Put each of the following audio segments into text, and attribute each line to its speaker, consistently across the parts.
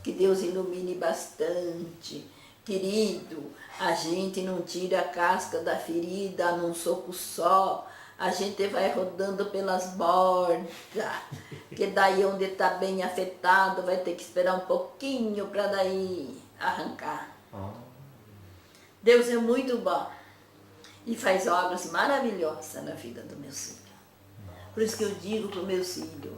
Speaker 1: Que Deus ilumine bastante. Querido, a gente não tira a casca da ferida num soco só. A gente vai rodando pelas bordas. Que daí onde está bem afetado vai ter que esperar um pouquinho para daí arrancar. Deus é muito bom. E faz obras maravilhosas na vida do meu filho. Por isso que eu digo para o meu filho,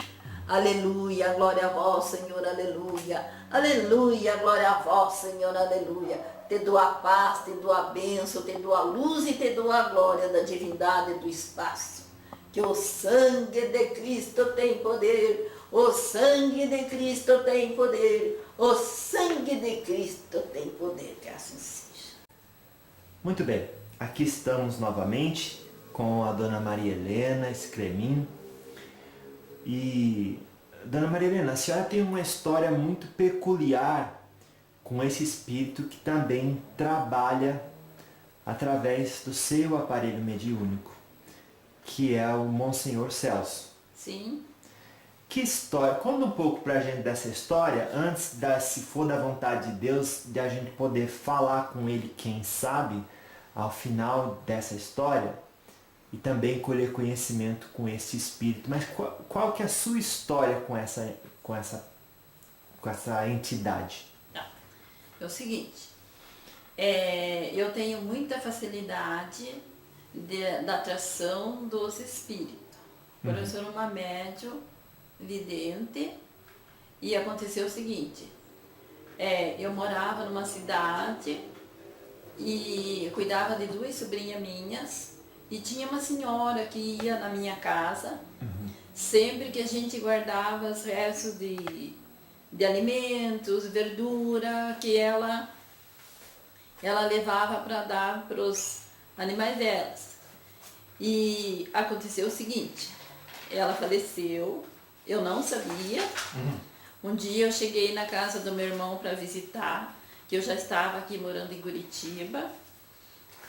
Speaker 1: aleluia, glória a vós, Senhor, aleluia. Aleluia, glória a vós, Senhor, aleluia. Te dou a paz, te dou a bênção, te dou a luz e te dou a glória da divindade do espaço. Que o sangue de Cristo tem poder, o sangue de Cristo tem poder, o sangue de Cristo tem poder, que assim seja.
Speaker 2: Muito bem, aqui estamos novamente com a Dona Maria Helena Scremin. E, Dona Maria Helena, a senhora tem uma história muito peculiar com esse espírito que também trabalha através do seu aparelho mediúnico, que é o Monsenhor Celso.
Speaker 1: Sim.
Speaker 2: Que história? Conta um pouco pra gente dessa história, antes, se for da vontade de Deus, de a gente poder falar com ele, quem sabe, ao final dessa história, e também colher conhecimento com esse espírito. Mas qual que é a sua história com essa entidade?
Speaker 1: É o seguinte, eu tenho muita facilidade da atração dos espíritos. Eu sou uma médium vidente e aconteceu o seguinte, eu morava numa cidade e cuidava de 2 sobrinhas minhas e tinha uma senhora que ia na minha casa sempre que a gente guardava os restos de alimentos, verdura, que ela levava para dar para os animais delas. E aconteceu o seguinte, ela faleceu, eu não sabia. Um dia eu cheguei na casa do meu irmão para visitar, que eu já estava aqui morando em Curitiba.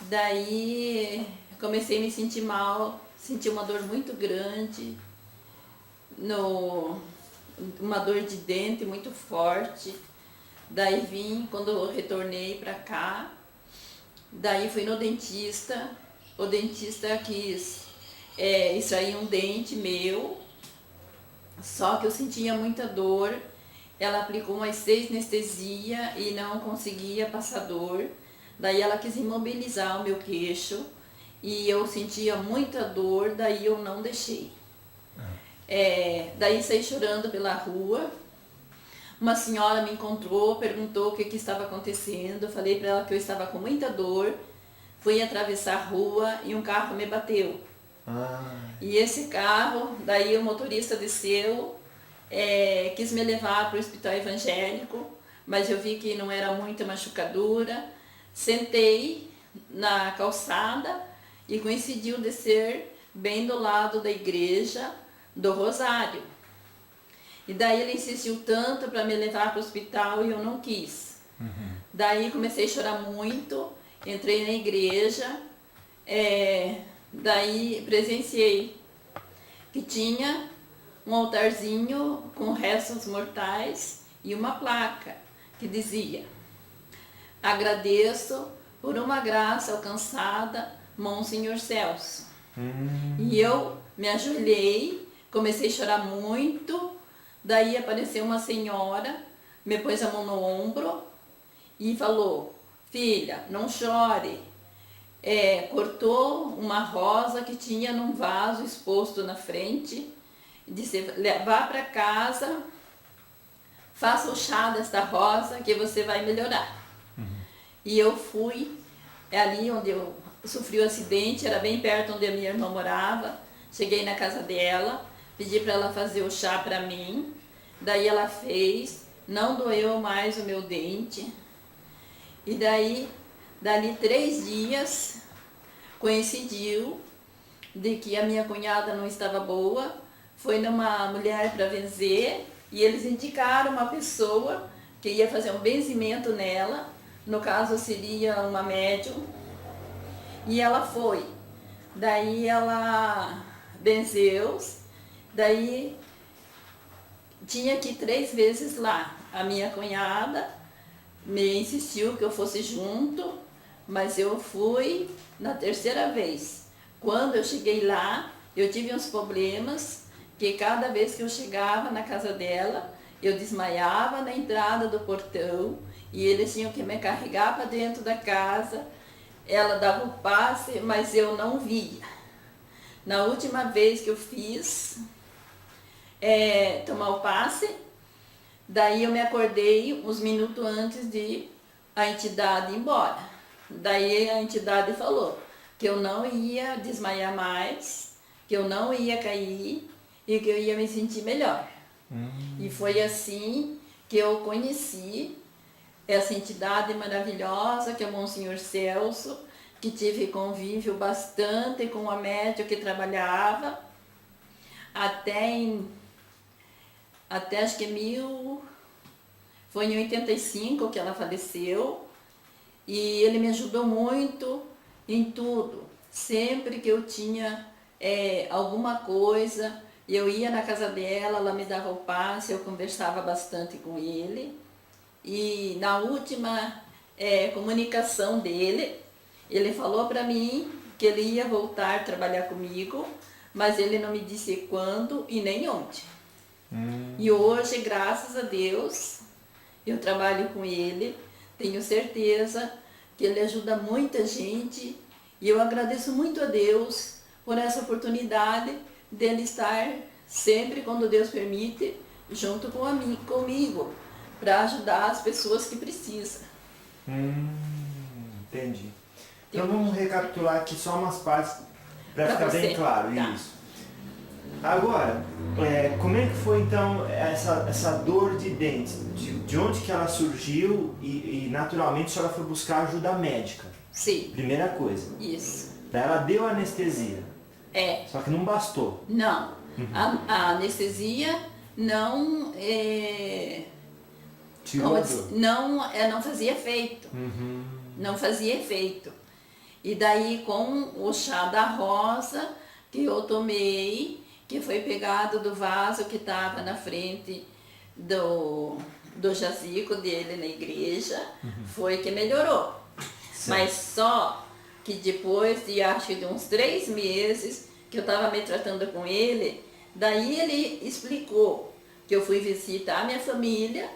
Speaker 1: Daí comecei a me sentir mal, senti uma dor muito grande, uma dor de dente muito forte. Daí vim, quando eu retornei para cá, daí fui no dentista. O dentista quis extrair um dente meu, só que eu sentia muita dor. Ela aplicou umas 6 anestesias e não conseguia passar dor. Daí ela quis imobilizar o meu queixo e eu sentia muita dor, daí eu não deixei. Daí saí chorando pela rua. Uma senhora me encontrou, perguntou o que estava acontecendo. Eu falei para ela que eu estava com muita dor. Fui atravessar a rua e um carro me bateu. E esse carro, daí o motorista desceu, quis me levar para o hospital evangélico, mas eu vi que não era muita machucadura. Sentei na calçada e coincidiu descer bem do lado da igreja do Rosário. E daí ele insistiu tanto para me levar para o hospital e eu não quis. Daí comecei a chorar muito, entrei na igreja, daí presenciei que tinha um altarzinho com restos mortais e uma placa que dizia: agradeço por uma graça alcançada, Monsenhor Celso. E eu me ajoelhei, comecei a chorar muito. Daí apareceu uma senhora, me pôs a mão no ombro e falou: filha, não chore. Cortou uma rosa que tinha num vaso exposto na frente e disse: vá para casa, faça o chá desta rosa que você vai melhorar. E eu fui, ali onde eu sofri o acidente, era bem perto onde a minha irmã morava. Cheguei na casa dela, pedi para ela fazer o chá para mim, daí ela fez, não doeu mais o meu dente. E daí, dali 3 dias, coincidiu de que a minha cunhada não estava boa, foi numa mulher para benzer e eles indicaram uma pessoa que ia fazer um benzimento nela, no caso seria uma médium, e ela foi. Daí ela benzeu, daí tinha que ir 3 vezes lá. a minha cunhada me insistiu que eu fosse junto, mas eu fui na terceira vez. Quando eu cheguei lá, eu tive uns problemas, que cada vez que eu chegava na casa dela, eu desmaiava na entrada do portão e eles tinham que me carregar para dentro da casa. Ela dava o passe, mas eu não via. Na última vez que eu fiz tomar o passe, daí eu me acordei uns minutos antes de a entidade ir embora. Daí a entidade falou que eu não ia desmaiar mais, que eu não ia cair e que eu ia me sentir melhor. E foi assim que eu conheci essa entidade maravilhosa que é o Monsenhor Celso, que tive convívio bastante com a médium que trabalhava, até acho que foi em 85 que ela faleceu, e ele me ajudou muito em tudo. Sempre que eu tinha alguma coisa, eu ia na casa dela, ela me dava o passe, eu conversava bastante com ele. E na última comunicação dele, ele falou para mim que ele ia voltar a trabalhar comigo, mas ele não me disse quando e nem onde. E hoje, graças a Deus, eu trabalho com ele, tenho certeza que ele ajuda muita gente e eu agradeço muito a Deus por essa oportunidade dele estar sempre, quando Deus permite, junto comigo, para ajudar as pessoas que precisam.
Speaker 2: Entendi. Então vamos recapitular aqui só umas partes para ficar bem claro.
Speaker 1: Tá.
Speaker 2: Isso. Agora, como é que foi então essa dor de dente? De onde que ela surgiu e naturalmente a senhora foi buscar ajuda médica?
Speaker 1: Sim.
Speaker 2: Primeira coisa.
Speaker 1: Isso.
Speaker 2: Daí ela deu anestesia. Só que não bastou.
Speaker 1: Não. A anestesia não
Speaker 2: Tirou a dor.
Speaker 1: não fazia efeito. Não fazia efeito. E daí com o chá da rosa que eu tomei, que foi pegado do vaso que estava na frente do jazigo dele na igreja, foi que melhorou. Certo. Mas só que depois de acho de uns 3 meses que eu estava me tratando com ele, daí ele explicou que eu fui visitar a minha família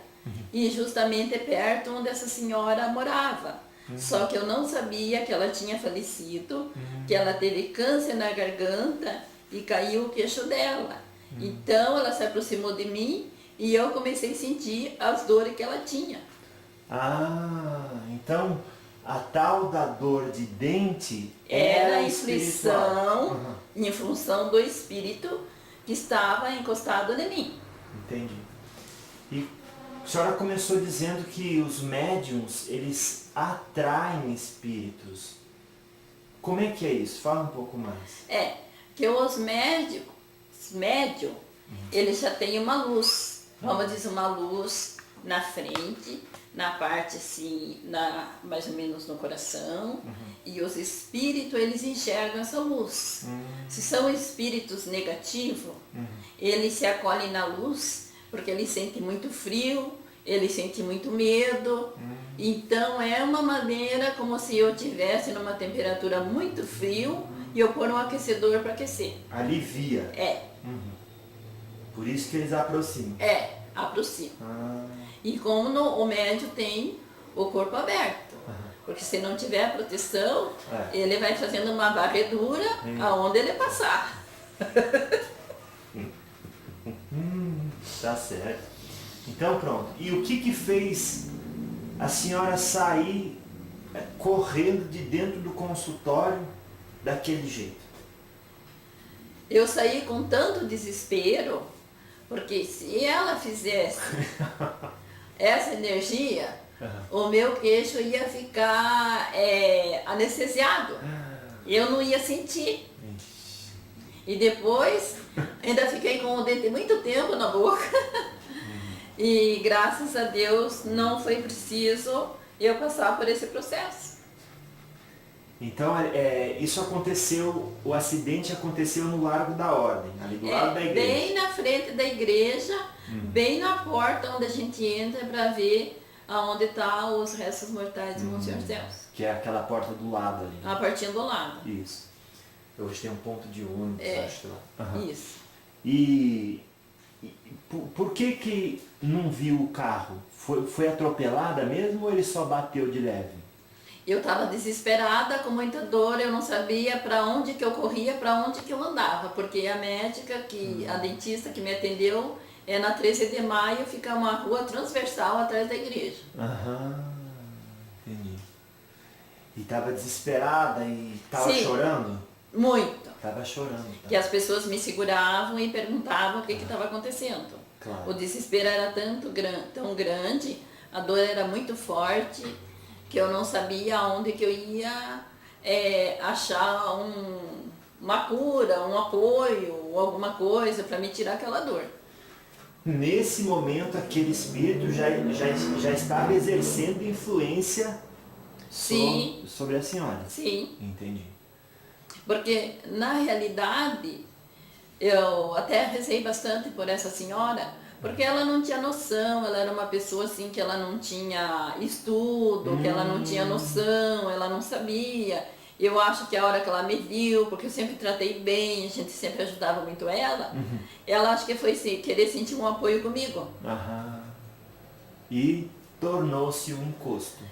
Speaker 1: e justamente perto onde essa senhora morava. Só que eu não sabia que ela tinha falecido, que ela teve câncer na garganta e caiu o queixo dela. Então ela se aproximou de mim e eu comecei a sentir as dores que ela tinha.
Speaker 2: Então a tal da dor de dente
Speaker 1: era a inflição em função do espírito que estava encostado em mim.
Speaker 2: Entendi. E a senhora começou dizendo que os médiums, eles atraem espíritos. Como é que é isso? Fala um pouco mais.
Speaker 1: Que os médiums, eles já têm uma luz, vamos dizer, uma luz na frente, na parte assim, mais ou menos no coração, e os espíritos, eles enxergam essa luz. Se são espíritos negativos, eles se acolhem na luz, porque eles sentem muito frio, eles sentem muito medo. Então é uma maneira como se eu estivesse numa temperatura muito frio e eu pôr um aquecedor para aquecer.
Speaker 2: Alivia. Por isso que eles aproximam.
Speaker 1: Aproximam. E como o médium tem o corpo aberto, porque se não tiver proteção, ele vai fazendo uma varredura aonde ele passar.
Speaker 2: Tá certo. Então pronto. E o que fez a senhora sair correndo de dentro do consultório daquele jeito?
Speaker 1: Eu saí com tanto desespero, porque se ela fizesse essa energia, o meu queixo ia ficar anestesiado. Eu não ia sentir. E depois, ainda fiquei com o dente muito tempo na boca. E graças a Deus não foi preciso eu passar por esse processo.
Speaker 2: Então, isso aconteceu, o acidente aconteceu no Largo da Ordem, ali do lado da igreja.
Speaker 1: Bem na frente da igreja, bem na porta onde a gente entra para ver aonde estão os restos mortais de Monsenhor Celso.
Speaker 2: Que é aquela porta do lado ali.
Speaker 1: A portinha do lado.
Speaker 2: Isso. Hoje tem um ponto de ônibus, acho lá.
Speaker 1: Isso.
Speaker 2: E por que não viu o carro? Foi atropelada mesmo ou ele só bateu de leve?
Speaker 1: Eu estava desesperada, com muita dor, eu não sabia para onde que eu corria, para onde que eu andava, porque a médica, a dentista que me atendeu, é na 13 de maio, fica uma rua transversal atrás da igreja.
Speaker 2: Entendi. E estava desesperada e estava chorando?
Speaker 1: Muito.
Speaker 2: Estava chorando. Tá?
Speaker 1: Que as pessoas me seguravam e perguntavam o que estava acontecendo.
Speaker 2: Claro.
Speaker 1: O desespero era tão grande, a dor era muito forte, que eu não sabia onde que eu ia achar uma cura, um apoio, ou alguma coisa para me tirar aquela dor.
Speaker 2: Nesse momento, aquele espírito já estava exercendo influência sobre a senhora?
Speaker 1: Sim.
Speaker 2: Entendi.
Speaker 1: Porque, na realidade, eu até rezei bastante por essa senhora, porque ela não tinha noção, ela era uma pessoa assim que ela não tinha estudo, que ela não tinha noção, ela não sabia. Eu acho que a hora que ela me viu, porque eu sempre tratei bem, a gente sempre ajudava muito ela, ela acho que foi querer sentir um apoio comigo.
Speaker 2: E tornou-se um encosto.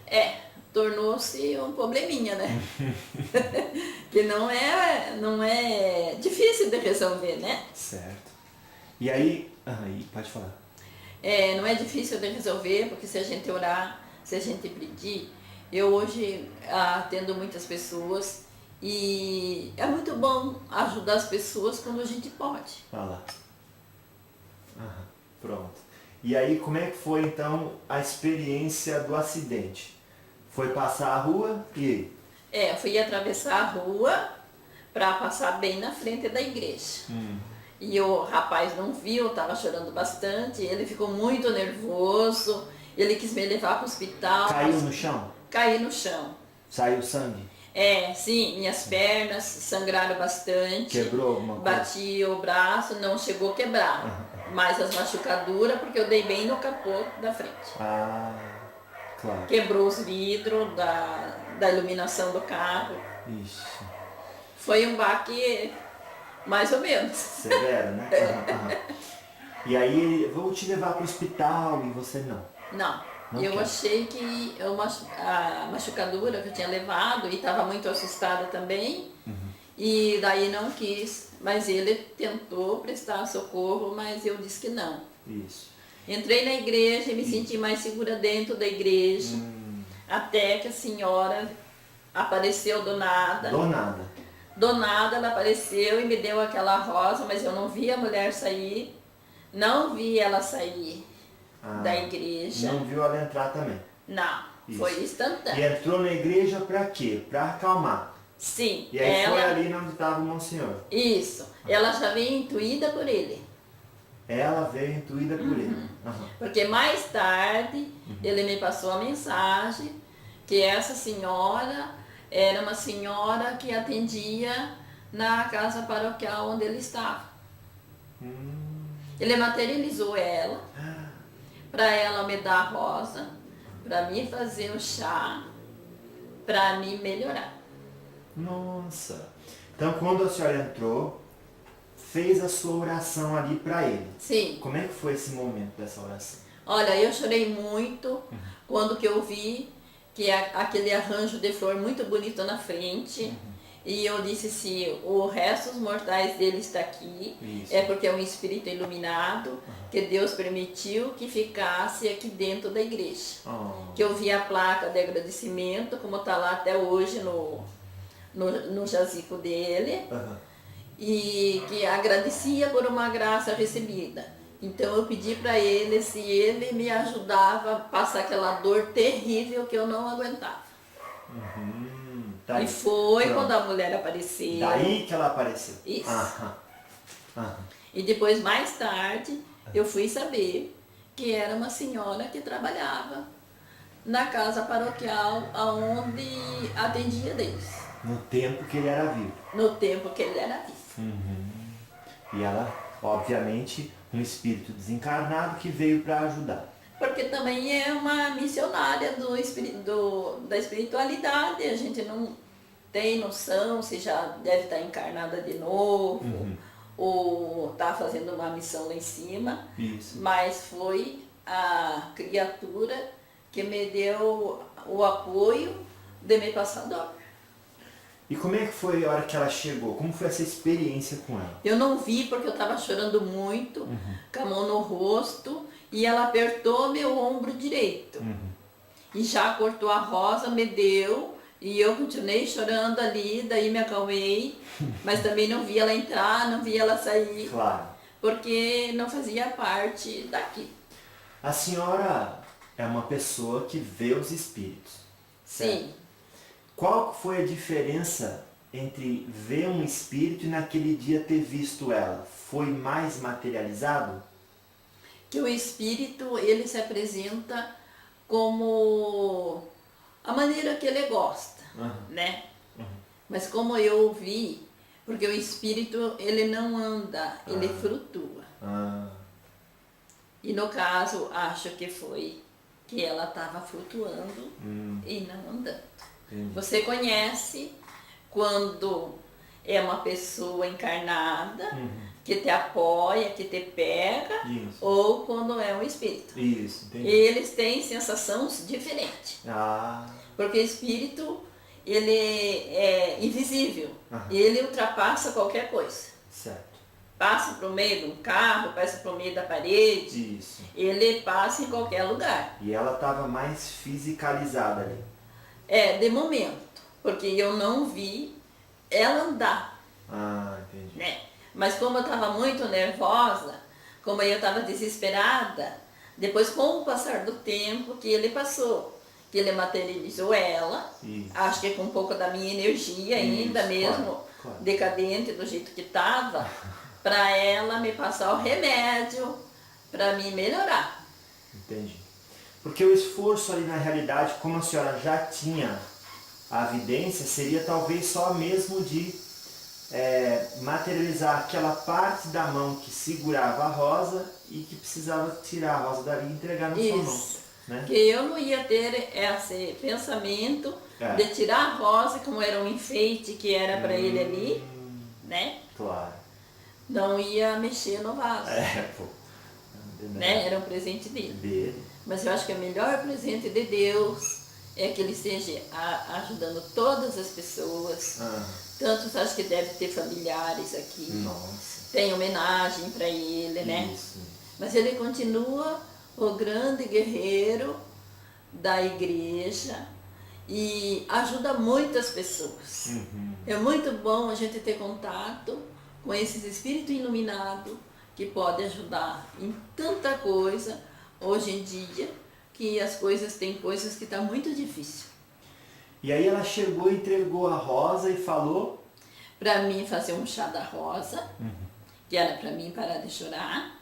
Speaker 1: Tornou-se um probleminha, né? Que não é difícil de resolver, né?
Speaker 2: Certo. E aí, pode falar.
Speaker 1: Não é difícil de resolver, porque se a gente orar, se a gente pedir, eu hoje atendo muitas pessoas e é muito bom ajudar as pessoas quando a gente pode.
Speaker 2: Lá. Pronto. E aí, como é que foi então a experiência do acidente? Foi passar a rua e...
Speaker 1: Eu fui atravessar a rua para passar bem na frente da igreja. E o rapaz não viu, estava chorando bastante, ele ficou muito nervoso, ele quis me levar para o hospital.
Speaker 2: Caiu no chão?
Speaker 1: Caí no chão.
Speaker 2: Saiu sangue?
Speaker 1: Sim, minhas pernas sangraram bastante.
Speaker 2: Quebrou alguma coisa?
Speaker 1: Bati o braço, não chegou a quebrar. Mas as machucaduras, porque eu dei bem no capô da frente.
Speaker 2: Claro.
Speaker 1: Quebrou os vidros da iluminação do carro.
Speaker 2: Ixi.
Speaker 1: Foi um baque mais ou menos.
Speaker 2: Severo, né? E aí, vou te levar para o hospital e você não?
Speaker 1: Não. Eu achei que a machucadura que eu tinha levado, e estava muito assustada também, e daí não quis, mas ele tentou prestar socorro, mas eu disse que não.
Speaker 2: Isso.
Speaker 1: Entrei na igreja e me senti mais segura dentro da igreja, até que a senhora apareceu do nada. Do nada ela apareceu e me deu aquela rosa, mas eu não vi a mulher sair, não vi ela sair da igreja.
Speaker 2: Não viu ela entrar também?
Speaker 1: Não, foi instantâneo.
Speaker 2: E entrou na igreja para quê? Para acalmar?
Speaker 1: Sim.
Speaker 2: E aí foi ali onde estava o Monsenhor? Isso.
Speaker 1: Ela já veio intuída por ele.
Speaker 2: Ela veio intuída por ele.
Speaker 1: Porque mais tarde ele me passou a mensagem que essa senhora era uma senhora que atendia na casa paroquial onde ele estava. Ele materializou ela, para ela me dar a rosa, para mim fazer o chá, para me melhorar.
Speaker 2: Nossa! Então quando a senhora entrou, fez a sua oração ali para ele.
Speaker 1: Sim.
Speaker 2: Como é que foi esse momento dessa oração?
Speaker 1: Olha, eu chorei muito quando que eu vi que aquele arranjo de flor muito bonito na frente. E eu disse, se o restos mortais dele está aqui, é porque é um espírito iluminado, que Deus permitiu que ficasse aqui dentro da igreja. Que eu vi a placa de agradecimento, como está lá até hoje no jazigo dele, e que agradecia por uma graça recebida. Então eu pedi para ele se ele me ajudava a passar aquela dor terrível que eu não aguentava.
Speaker 2: Daí.
Speaker 1: E foi quando a mulher apareceu.
Speaker 2: Daí que ela apareceu?
Speaker 1: Isso. E depois, mais tarde, eu fui saber que era uma senhora que trabalhava na casa paroquial onde atendia Deus.
Speaker 2: No tempo que ele era vivo.
Speaker 1: No tempo que ele era vivo.
Speaker 2: E ela, obviamente, um espírito desencarnado que veio para ajudar.
Speaker 1: Porque também é uma missionária da espiritualidade, a gente não tem noção se já deve estar encarnada de novo, ou está fazendo uma missão lá em cima.
Speaker 2: Isso.
Speaker 1: Mas foi a criatura que me deu o apoio de me passar dor.
Speaker 2: E como é que foi a hora que ela chegou? Como foi essa experiência com ela?
Speaker 1: Eu não vi porque eu estava chorando muito, com a mão no rosto, e ela apertou meu ombro direito. E já cortou a rosa, me deu, e eu continuei chorando ali, daí me acalmei, mas também não vi ela entrar, não vi ela sair,
Speaker 2: Claro.
Speaker 1: porque não fazia parte daqui.
Speaker 2: A senhora é uma pessoa que vê os espíritos. Certo?
Speaker 1: Sim.
Speaker 2: Qual foi a diferença entre ver um espírito e naquele dia ter visto ela? Foi mais materializado?
Speaker 1: Que o espírito, ele se apresenta como a maneira que ele gosta, né? Mas como eu vi, porque o espírito, ele não anda, ele flutua. E no caso, acho que foi que ela estava flutuando e não andando. Você conhece quando é uma pessoa encarnada, que te apoia, que te pega,
Speaker 2: Isso.
Speaker 1: ou quando é um espírito.
Speaker 2: Isso, entendi.
Speaker 1: Eles têm sensações diferentes. Porque o espírito, ele é invisível. Ele ultrapassa qualquer coisa.
Speaker 2: Certo.
Speaker 1: Passa para o meio de um carro, passa para o meio da parede.
Speaker 2: Isso.
Speaker 1: Ele passa em qualquer lugar.
Speaker 2: E ela estava mais fisicalizada ali.
Speaker 1: De momento. Porque eu não vi ela andar.
Speaker 2: Entendi.
Speaker 1: Né? Mas como eu estava muito nervosa, como eu estava desesperada, depois com o passar do tempo que ele passou, que ele materializou ela,
Speaker 2: Isso.
Speaker 1: acho que com um pouco da minha energia ainda
Speaker 2: Isso,
Speaker 1: mesmo,
Speaker 2: claro.
Speaker 1: decadente do jeito que estava, para ela me passar o remédio para me melhorar.
Speaker 2: Entendi. Porque o esforço ali na realidade, como a senhora já tinha a evidência, seria talvez só mesmo de materializar aquela parte da mão que segurava a rosa e que precisava tirar a rosa dali e entregar na sua mão. Né?
Speaker 1: Que eu não ia ter esse pensamento de tirar a rosa, como era um enfeite que era para ele ali, né?
Speaker 2: Claro.
Speaker 1: Não ia mexer no vaso. Né? Era um presente dele. Mas eu acho que o melhor presente de Deus é que ele esteja ajudando todas as pessoas. Tantos acho que deve ter familiares aqui.
Speaker 2: Nossa.
Speaker 1: Tem homenagem para ele, né?
Speaker 2: Isso.
Speaker 1: Mas ele continua o grande guerreiro da igreja e ajuda muitas pessoas. É muito bom a gente ter contato com esses espíritos iluminados que podem ajudar em tanta coisa hoje em dia, que as coisas tem coisas que tá muito difícil.
Speaker 2: E aí ela chegou, entregou a rosa e falou?
Speaker 1: Para mim fazer um chá da rosa, que era para mim parar de chorar,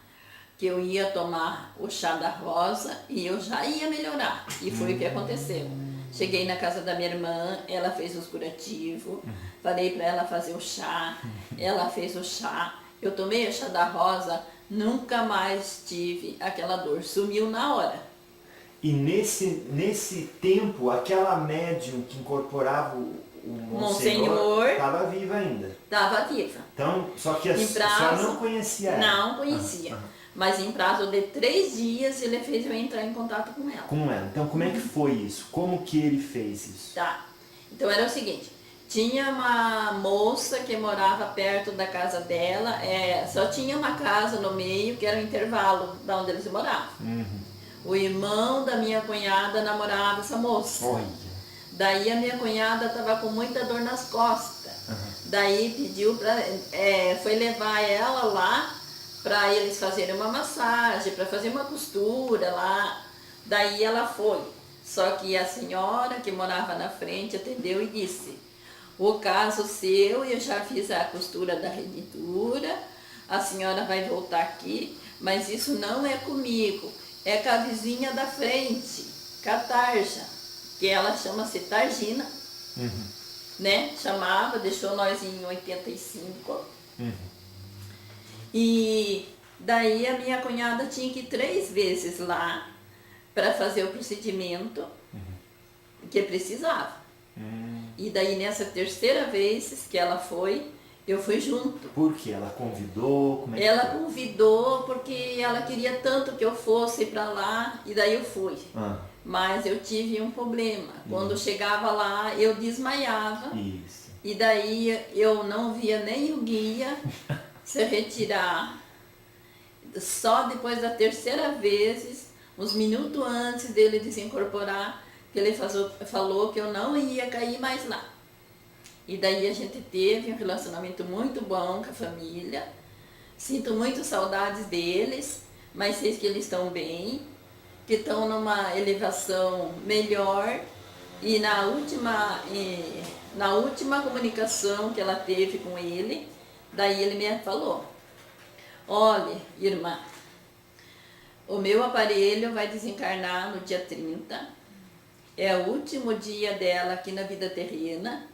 Speaker 1: que eu ia tomar o chá da rosa e eu já ia melhorar. E foi o que aconteceu. Cheguei na casa da minha irmã, ela fez os curativos, falei para ela fazer o chá, ela fez o chá. Eu tomei o chá da rosa, nunca mais tive aquela dor, sumiu na hora.
Speaker 2: E nesse tempo, aquela médium que incorporava o Monsenhor estava viva ainda.
Speaker 1: Estava viva.
Speaker 2: Então, só que a senhora não conhecia ela?
Speaker 1: Não conhecia. Mas em prazo de 3 dias ele fez eu entrar em contato com ela.
Speaker 2: Com ela. Então como é que foi isso? Como que ele fez isso?
Speaker 1: Tá. Então era o seguinte, tinha uma moça que morava perto da casa dela, só tinha uma casa no meio que era o intervalo da onde eles moravam. O irmão da minha cunhada namorava essa moça.
Speaker 2: Olha.
Speaker 1: Daí a minha cunhada estava com muita dor nas costas. Daí pediu foi levar ela lá para eles fazerem uma massagem, para fazer uma costura lá. Daí ela foi. Só que a senhora que morava na frente atendeu e disse: o caso seu, eu já fiz a costura da rendidura, a senhora vai voltar aqui, mas isso não é comigo, é com a vizinha da frente, com a Tarja, que ela chama-se Targina. né? Chamava, deixou nós em 85.
Speaker 2: Uhum.
Speaker 1: E daí a minha cunhada tinha que ir 3 vezes lá para fazer o procedimento que precisava. E daí nessa terceira vez que ela foi, eu fui junto.
Speaker 2: Por quê? Ela convidou? Como é que
Speaker 1: Ela
Speaker 2: foi?
Speaker 1: convidou porque ela queria tanto que eu fosse para lá e daí eu fui. Mas eu tive um problema. Quando chegava lá, eu desmaiava.
Speaker 2: Isso.
Speaker 1: E daí eu não via nem o guia se retirar. Só depois da terceira vez, uns minutos antes dele desincorporar, que ele falou que eu não ia cair mais lá. E daí a gente teve um relacionamento muito bom com a família. Sinto muito saudades deles, mas sei que eles estão bem, que estão numa elevação melhor. E na última comunicação que ela teve com ele, daí ele me falou: olha, irmã, o meu aparelho vai desencarnar no dia 30, é o último dia dela aqui na vida terrena,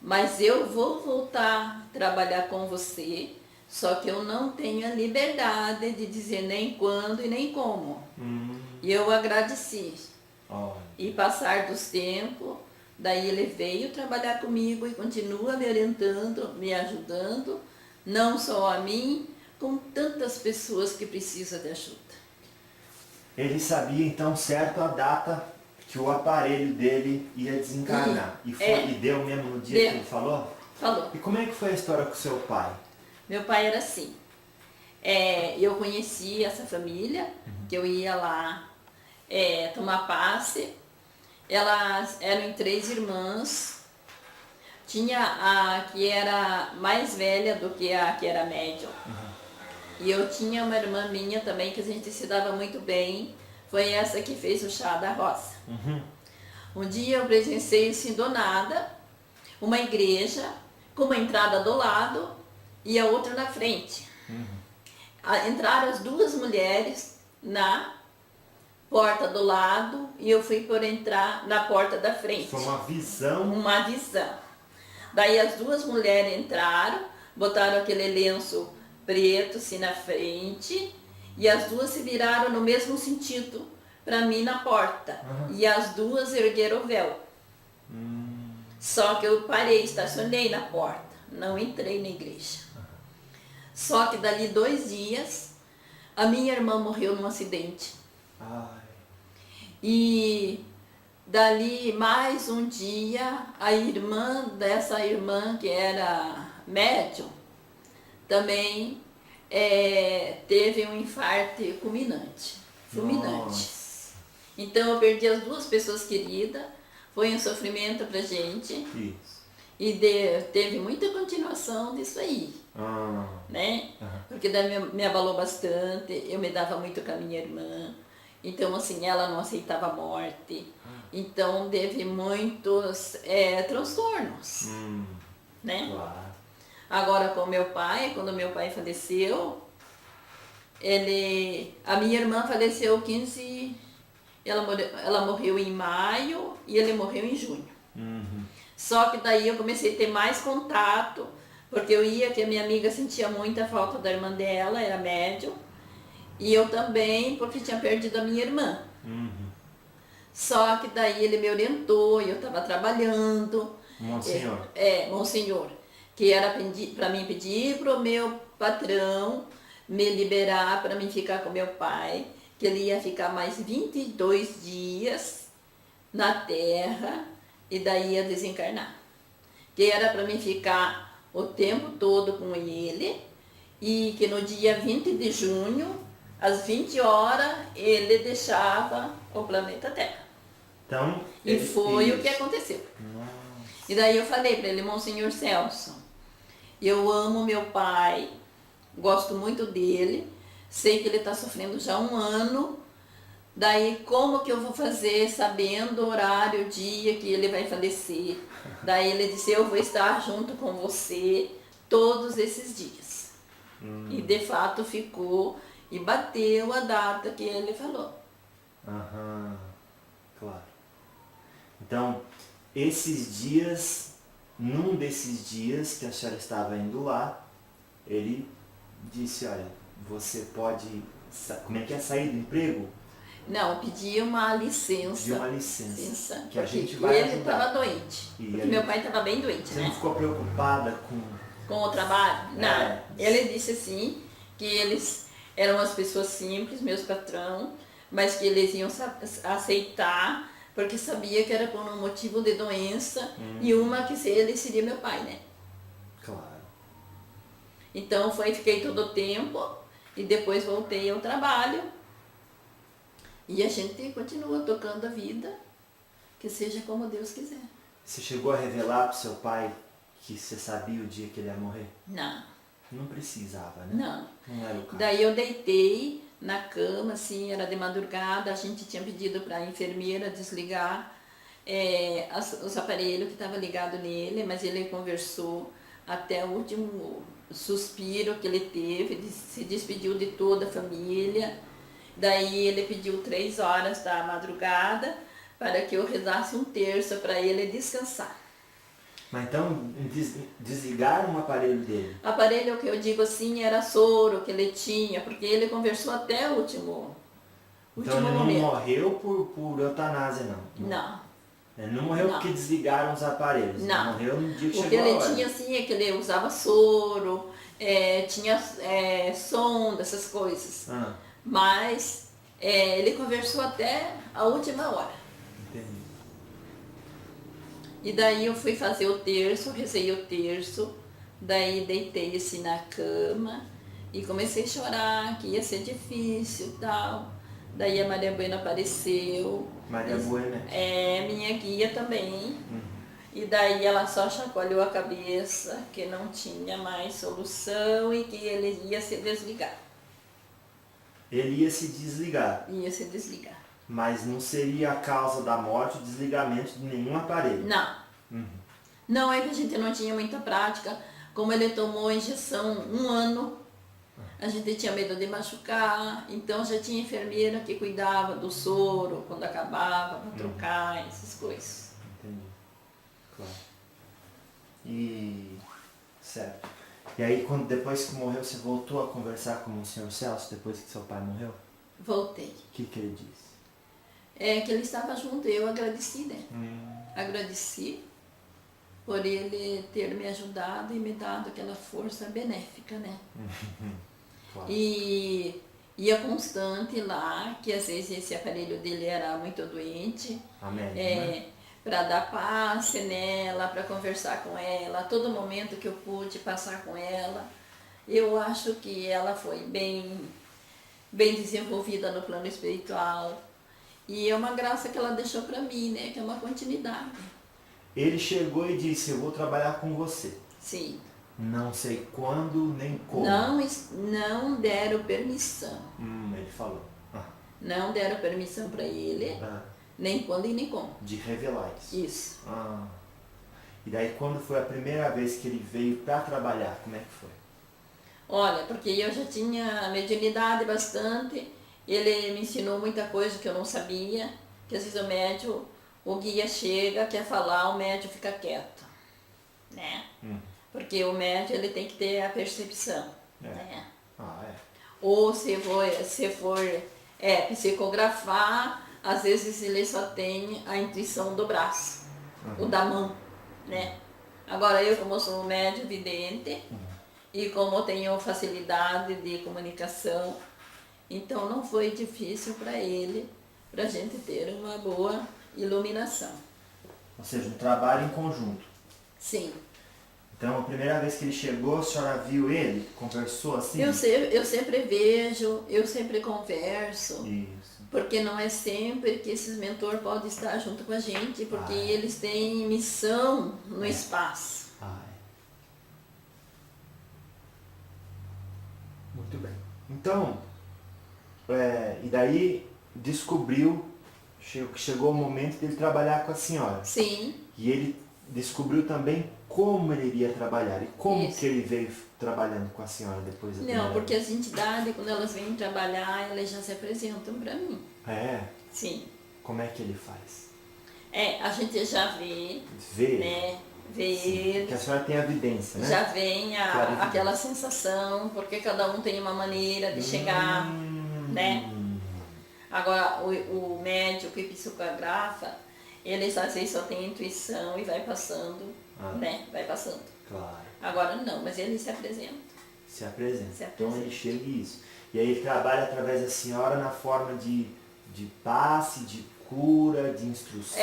Speaker 1: mas eu vou voltar a trabalhar com você, só que eu não tenho a liberdade de dizer nem quando e nem como. E eu agradeci. E passar dos tempos, daí ele veio trabalhar comigo e continua me orientando, me ajudando, não só a mim, como tantas pessoas que precisam de ajuda.
Speaker 2: Ele sabia então certo a data que o aparelho dele ia desencarnar. E deu mesmo no dia que ele falou?
Speaker 1: Falou.
Speaker 2: E como é que foi a história com seu pai?
Speaker 1: Meu pai era assim. Eu conheci essa família, que eu ia lá tomar passe. Elas eram em 3 irmãs. Tinha a que era mais velha do que a que era médium. E eu tinha uma irmã minha também que a gente se dava muito bem. Foi essa que fez o chá da roça. Um dia eu presenciei assim do nada uma igreja com uma entrada do lado e a outra na frente. Entraram as 2 mulheres na porta do lado e eu fui por entrar na porta da frente.
Speaker 2: Foi uma visão?
Speaker 1: Uma visão. Daí as 2 mulheres entraram, botaram aquele lenço preto assim na frente e as 2 se viraram no mesmo sentido para mim na porta. E as 2 ergueram o véu. Só que eu parei, estacionei na porta, não entrei na igreja. Só que dali 2 dias, a minha irmã morreu num acidente. E dali mais um dia, a irmã dessa irmã que era médium, também teve um infarto fulminante. Então eu perdi as 2 pessoas queridas, foi um sofrimento pra gente.
Speaker 2: Isso.
Speaker 1: E teve muita continuação disso aí, né? Porque daí me abalou bastante, eu me dava muito com a minha irmã. Então, assim, ela não aceitava a morte. Então, teve muitos transtornos, né?
Speaker 2: Claro.
Speaker 1: Agora, com meu pai, quando meu pai faleceu, a minha irmã faleceu 15... Ela morreu em maio e ele morreu em junho. Só que daí eu comecei a ter mais contato, porque eu ia, que a minha amiga sentia muita falta da irmã dela, era médium. E eu também, porque tinha perdido a minha irmã. Só que daí ele me orientou, e eu estava trabalhando.
Speaker 2: Monsenhor.
Speaker 1: Monsenhor. Que era para mim pedir para o meu patrão me liberar para mim ficar com meu pai, que ele ia ficar mais 22 dias na Terra e daí ia desencarnar. Que era para mim ficar o tempo todo com ele e que no dia 20 de junho, às 20 horas, ele deixava o planeta Terra.
Speaker 2: Então,
Speaker 1: e foi o que aconteceu.
Speaker 2: Nossa.
Speaker 1: E daí eu falei para ele: Monsenhor Celso, eu amo meu pai, gosto muito dele, sei que ele está sofrendo já 1 ano, daí como que eu vou fazer sabendo o horário, o dia que ele vai falecer? Daí ele disse: eu vou estar junto com você todos esses dias. E de fato ficou e bateu a data que ele falou.
Speaker 2: Claro. Então, esses dias num desses dias que a senhora estava indo lá, ele disse, olha, você pode, como é que é, sair do emprego?
Speaker 1: Não, pedi uma licença.
Speaker 2: Pedir uma licença, que a
Speaker 1: porque
Speaker 2: gente vai
Speaker 1: ele
Speaker 2: ajudar.
Speaker 1: estava doente.
Speaker 2: E
Speaker 1: Porque
Speaker 2: ele-
Speaker 1: meu pai estava bem doente,
Speaker 2: Você
Speaker 1: né?
Speaker 2: não ficou preocupada
Speaker 1: Com o trabalho? Não.
Speaker 2: É.
Speaker 1: Ele disse assim, que eles eram as pessoas simples, meus patrão, mas que eles iam aceitar, porque sabia que era por um motivo de doença, e uma que ele seria meu pai, né?
Speaker 2: Claro.
Speaker 1: Então fiquei todo o tempo, e depois voltei ao trabalho, e a gente continua tocando a vida, que seja como Deus quiser.
Speaker 2: Você chegou a revelar pro seu pai que você sabia o dia que ele ia morrer?
Speaker 1: Não.
Speaker 2: Não precisava, né?
Speaker 1: Não.
Speaker 2: Não era o caso.
Speaker 1: Daí eu deitei na cama, assim, era de madrugada, a gente tinha pedido para a enfermeira desligar os aparelhos que estavam ligados nele, mas ele conversou até o último suspiro que ele teve, ele se despediu de toda a família. Daí ele pediu 3 horas da madrugada para que eu rezasse um terço para ele descansar.
Speaker 2: Mas então desligaram o aparelho dele?
Speaker 1: Aparelho que eu digo assim era soro que ele tinha, porque ele conversou até o último
Speaker 2: Então ele não
Speaker 1: momento.
Speaker 2: morreu por eutanásia, não?
Speaker 1: Não.
Speaker 2: Ele não morreu
Speaker 1: Não.
Speaker 2: porque desligaram os aparelhos?
Speaker 1: Não.
Speaker 2: Ele morreu no dia que
Speaker 1: O que
Speaker 2: chegou a
Speaker 1: ele
Speaker 2: hora.
Speaker 1: tinha assim é que ele usava soro, tinha sonda, essas coisas.
Speaker 2: Ah,
Speaker 1: Mas ele conversou até a última hora.
Speaker 2: entendi.
Speaker 1: E daí eu fui fazer o terço, rezei o terço, daí deitei assim na cama e comecei a chorar, que ia ser difícil e tal. Daí a Maria Bueno apareceu.
Speaker 2: Maria Bueno.
Speaker 1: Minha guia também. E daí ela só chacoalhou a cabeça, que não tinha mais solução e que ele ia se desligar.
Speaker 2: Ele ia se desligar,
Speaker 1: Ia se desligar.
Speaker 2: mas não seria a causa da morte o desligamento de nenhum aparelho.
Speaker 1: Não. Não, é que a gente não tinha muita prática. Como ele tomou a injeção 1 ano, a gente tinha medo de machucar, então já tinha enfermeira que cuidava do soro quando acabava, para trocar, essas coisas.
Speaker 2: Entendi. Claro. Certo. E aí, depois que morreu, você voltou a conversar com o Sr. Celso, depois que seu pai morreu?
Speaker 1: Voltei.
Speaker 2: O que ele disse?
Speaker 1: Que ele estava junto, eu agradeci, né? Agradeci por ele ter me ajudado e me dado aquela força benéfica, né?
Speaker 2: Claro.
Speaker 1: E ia constante lá, que às vezes esse aparelho dele era muito doente,
Speaker 2: Amém. Né?
Speaker 1: para dar passe nela, para conversar com ela, a todo momento que eu pude passar com ela. Eu acho que ela foi bem desenvolvida no plano espiritual. E é uma graça que ela deixou para mim, né? Que é uma continuidade.
Speaker 2: Ele chegou e disse, eu vou trabalhar com você.
Speaker 1: Sim.
Speaker 2: Não sei quando nem como.
Speaker 1: Não deram permissão.
Speaker 2: Ele falou.
Speaker 1: Não deram permissão para ele, nem quando e nem como.
Speaker 2: De revelar isso.
Speaker 1: Isso.
Speaker 2: E daí quando foi a primeira vez que ele veio para trabalhar, como é que foi?
Speaker 1: Olha, porque eu já tinha mediunidade bastante, ele me ensinou muita coisa que eu não sabia, que às vezes o guia chega, quer falar, o médium fica quieto, né? Porque o médium ele tem que ter a percepção, né? Ou se for psicografar, às vezes ele só tem a intuição do braço, ou da mão, né? Agora eu, como sou médium vidente, e como tenho facilidade de comunicação, então não foi difícil para ele, para a gente ter uma boa iluminação.
Speaker 2: Ou seja, um trabalho em conjunto.
Speaker 1: Sim.
Speaker 2: Então, a primeira vez que ele chegou, a senhora viu ele? Conversou assim?
Speaker 1: Eu sempre vejo, eu sempre converso.
Speaker 2: Isso.
Speaker 1: Porque não é sempre que esses mentores podem estar junto com a gente, porque eles têm missão no espaço.
Speaker 2: Muito bem. Então, e daí descobriu, chegou o momento dele trabalhar com a senhora.
Speaker 1: Sim.
Speaker 2: E ele descobriu também como ele iria trabalhar e como
Speaker 1: Isso.
Speaker 2: que ele veio trabalhando com a senhora depois da primeira
Speaker 1: Não, porque
Speaker 2: vez.
Speaker 1: as entidades, quando elas vêm trabalhar, elas já se apresentam para mim.
Speaker 2: Sim. Como é que ele faz?
Speaker 1: A gente já vê,
Speaker 2: Vê?
Speaker 1: né? ver eles.
Speaker 2: Que a senhora tem a evidência, né?
Speaker 1: Já vem
Speaker 2: Claro.
Speaker 1: aquela sensação, porque cada um tem uma maneira de chegar, né? Agora, o médico e psicografa, eles às vezes só têm intuição e vai passando, né? Vai passando.
Speaker 2: Claro.
Speaker 1: Agora não, mas ele se apresenta.
Speaker 2: Se apresenta.
Speaker 1: Se apresenta.
Speaker 2: Então ele chega e isso. E aí ele trabalha através da senhora na forma de passe, de cura, de instrução.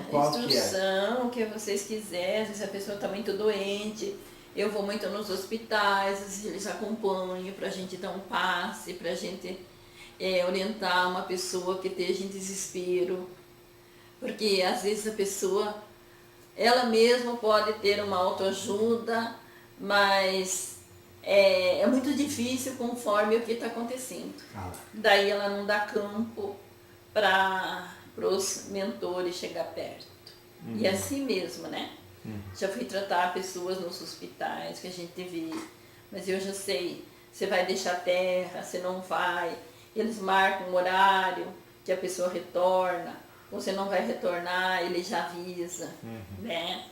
Speaker 2: Qual
Speaker 1: instrução, o que vocês quiserem. Às vezes a pessoa está muito doente. Eu vou muito nos hospitais, às vezes eles acompanham para a gente dar um passe, para a gente orientar uma pessoa que esteja em desespero. Porque às vezes a pessoa, ela mesma pode ter uma autoajuda, mas é muito difícil conforme o que está acontecendo. Daí ela não dá campo para os mentores chegar perto. E assim mesmo, né? Já fui tratar pessoas nos hospitais que a gente vê, mas eu já sei, você vai deixar a terra, você não vai. Eles marcam um horário que a pessoa retorna, você não vai retornar, ele já avisa, né?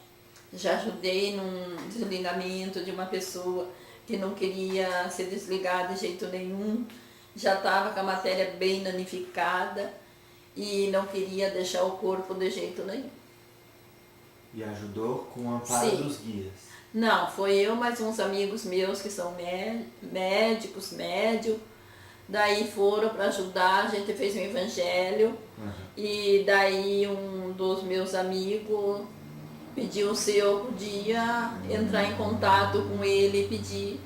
Speaker 1: Já ajudei num desligamento de uma pessoa que não queria se desligar de jeito nenhum, já estava com a matéria bem danificada e não queria deixar o corpo de jeito nenhum.
Speaker 2: E ajudou com o amparo dos guias?
Speaker 1: Não, foi eu mais uns amigos meus que são médicos, médios. Daí foram para ajudar, a gente fez um evangelho. E daí um dos meus amigos pediu se eu podia entrar em contato com ele e pedir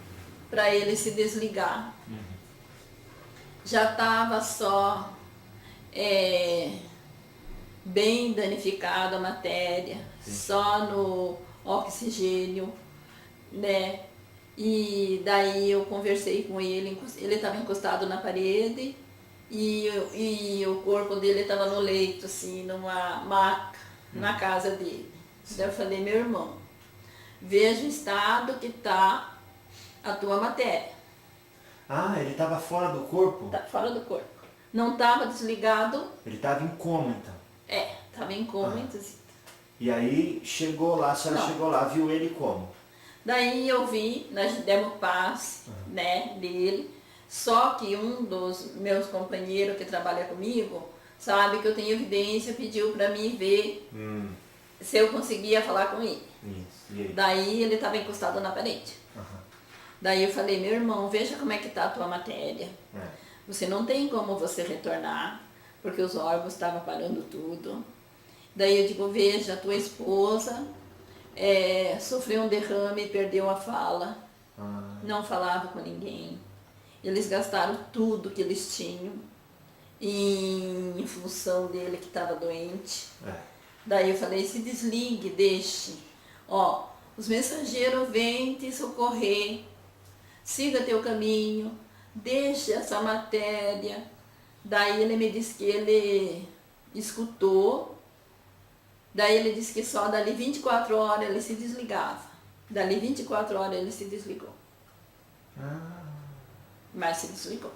Speaker 1: para ele se desligar. Já estava só bem danificada a matéria, só no oxigênio, né? E daí eu conversei com ele estava encostado na parede e o corpo dele estava no leito, assim, numa maca, na casa dele. Daí eu falei, meu irmão, veja o estado que está a tua matéria.
Speaker 2: Ele estava fora do corpo?
Speaker 1: Tá fora do corpo. Não estava desligado.
Speaker 2: Ele estava em coma, então?
Speaker 1: Estava em coma.
Speaker 2: E aí chegou lá, a senhora chegou lá, viu ele como?
Speaker 1: Daí eu vi, nós demos passe, né, dele, só que um dos meus companheiros que trabalha comigo, sabe que eu tenho evidência, pediu para mim ver se eu conseguia falar com ele. Daí ele estava encostado na parede. Daí eu falei, meu irmão, veja como é que está a tua matéria. Você não tem como você retornar, porque os órgãos estavam parando tudo. Daí eu digo, veja, a tua esposa sofreu um derrame e perdeu a fala. Não falava com ninguém. Eles gastaram tudo que eles tinham em função dele que estava doente. Daí eu falei, se desligue, deixe. Os mensageiros vêm te socorrer. Siga teu caminho, deixe essa matéria. Daí ele me disse que ele escutou. Daí ele disse que só dali 24 horas ele se desligava. Dali 24 horas ele se desligou. Mas se desligou.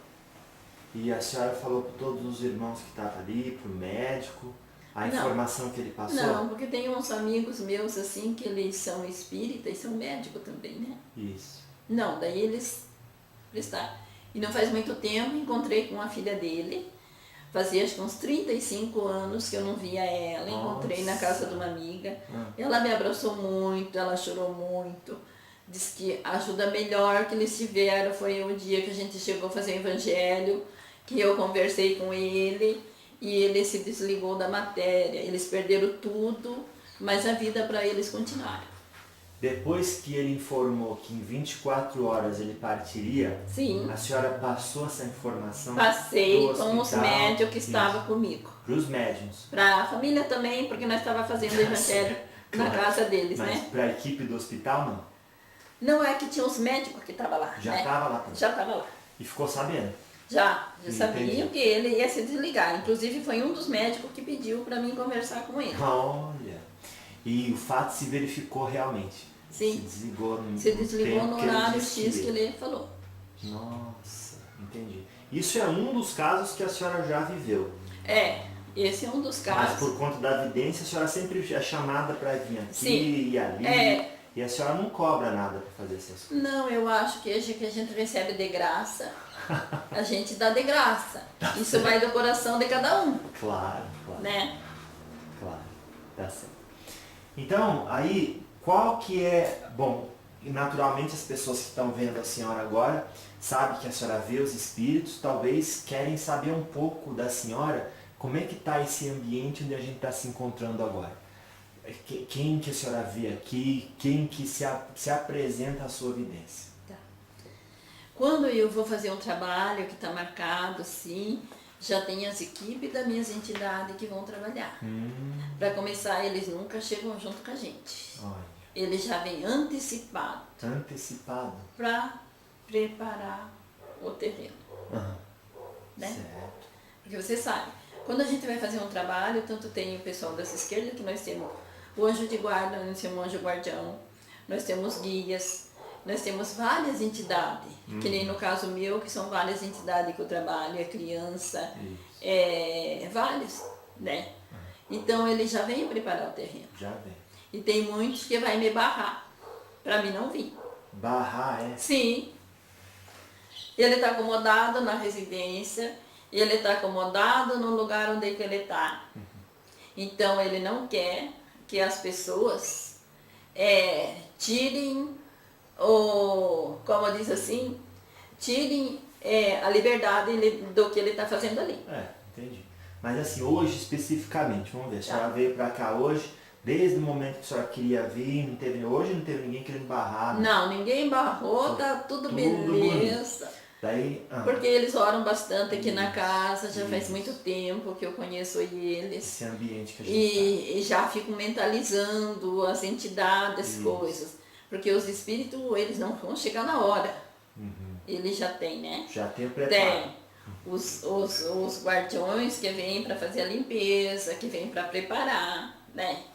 Speaker 2: E a senhora falou para todos os irmãos que estavam ali, para o médico, a informação que ele passou?
Speaker 1: Não, porque tem uns amigos meus assim que eles são espíritas e são médicos também, né?
Speaker 2: Isso.
Speaker 1: Não, daí eles prestaram. E não faz muito tempo encontrei com a filha dele. Fazia acho que uns 35 anos que eu não via ela, encontrei na casa de uma amiga. Ela me abraçou muito, ela chorou muito. Diz que a ajuda melhor que eles tiveram foi o dia que a gente chegou a fazer o evangelho, que eu conversei com ele e ele se desligou da matéria. Eles perderam tudo, mas a vida para eles continuaram.
Speaker 2: Depois que ele informou que em 24 horas ele partiria,
Speaker 1: sim,
Speaker 2: a senhora passou essa informação?
Speaker 1: Passei com os médios que estavam comigo.
Speaker 2: Para os médiums?
Speaker 1: Para a família também, porque nós estávamos fazendo o evangelho na casa deles,
Speaker 2: mas
Speaker 1: né?
Speaker 2: Para a equipe do hospital, não?
Speaker 1: Não, é que tinha os médicos que estavam lá.
Speaker 2: Já estava lá também?
Speaker 1: Já estava lá.
Speaker 2: E ficou sabendo?
Speaker 1: Já sabiam que ele ia se desligar. Inclusive foi um dos médicos que pediu para mim conversar com ele.
Speaker 2: Olha, e o fato se verificou realmente?
Speaker 1: Sim.
Speaker 2: Se desligou
Speaker 1: no horário X que ele falou.
Speaker 2: Nossa, entendi. Isso é um dos casos que a senhora já viveu?
Speaker 1: Esse é um dos
Speaker 2: Mas
Speaker 1: casos.
Speaker 2: por conta da vidência, a senhora sempre é chamada para vir aqui
Speaker 1: Sim.
Speaker 2: e ali. E a senhora não cobra nada para fazer essas coisas.
Speaker 1: Não, eu acho que a gente recebe de graça, a gente dá de graça. Isso vai do coração de cada um.
Speaker 2: Claro, claro.
Speaker 1: Né?
Speaker 2: Claro, tá certo. Então, aí, qual que é... Bom, naturalmente as pessoas que estão vendo a senhora agora sabem que a senhora vê os espíritos, talvez querem saber um pouco da senhora, como é que está esse ambiente onde a gente está se encontrando agora. Quem que a senhora vê aqui, quem que se apresenta à sua vidência.
Speaker 1: Tá. Quando eu vou fazer um trabalho que está marcado, sim, já tem as equipes das minhas entidades que vão trabalhar. Para começar, eles nunca chegam junto com a gente.
Speaker 2: Olha.
Speaker 1: Eles já vêm antecipado.
Speaker 2: Antecipado.
Speaker 1: Para preparar o terreno. Né?
Speaker 2: Certo.
Speaker 1: Porque você sabe, quando a gente vai fazer um trabalho, tanto tem o pessoal dessa esquerda, que nós temos o anjo de guarda, nós temos o anjo guardião, nós temos guias, nós temos várias entidades, que nem no caso meu, que são várias entidades que eu trabalho, é criança, várias, né? Então ele já vem preparar o terreno.
Speaker 2: Já vem.
Speaker 1: E tem muitos que vai me barrar, para mim não vir.
Speaker 2: Barrar, é?
Speaker 1: Sim. Ele está acomodado na residência, ele está acomodado no lugar onde ele está. Então ele não quer que as pessoas tirem, como diz assim, tirem a liberdade do que ele está fazendo ali.
Speaker 2: Entendi. Mas assim, hoje especificamente, vamos ver, a senhora veio para cá hoje, desde o momento que a senhora queria vir, hoje não teve ninguém querendo barrar? Né?
Speaker 1: Não, ninguém barrou, tá tudo beleza.
Speaker 2: Daí,
Speaker 1: Porque eles oram bastante aqui na casa, já faz muito tempo que eu conheço eles.
Speaker 2: Esse ambiente que a gente
Speaker 1: e já fico mentalizando as entidades, as coisas. Porque os espíritos, eles não vão chegar na hora. Eles já têm, né?
Speaker 2: Já tem o preparo.
Speaker 1: Tem. Os guardiões que vêm para fazer a limpeza, que vêm para preparar, né?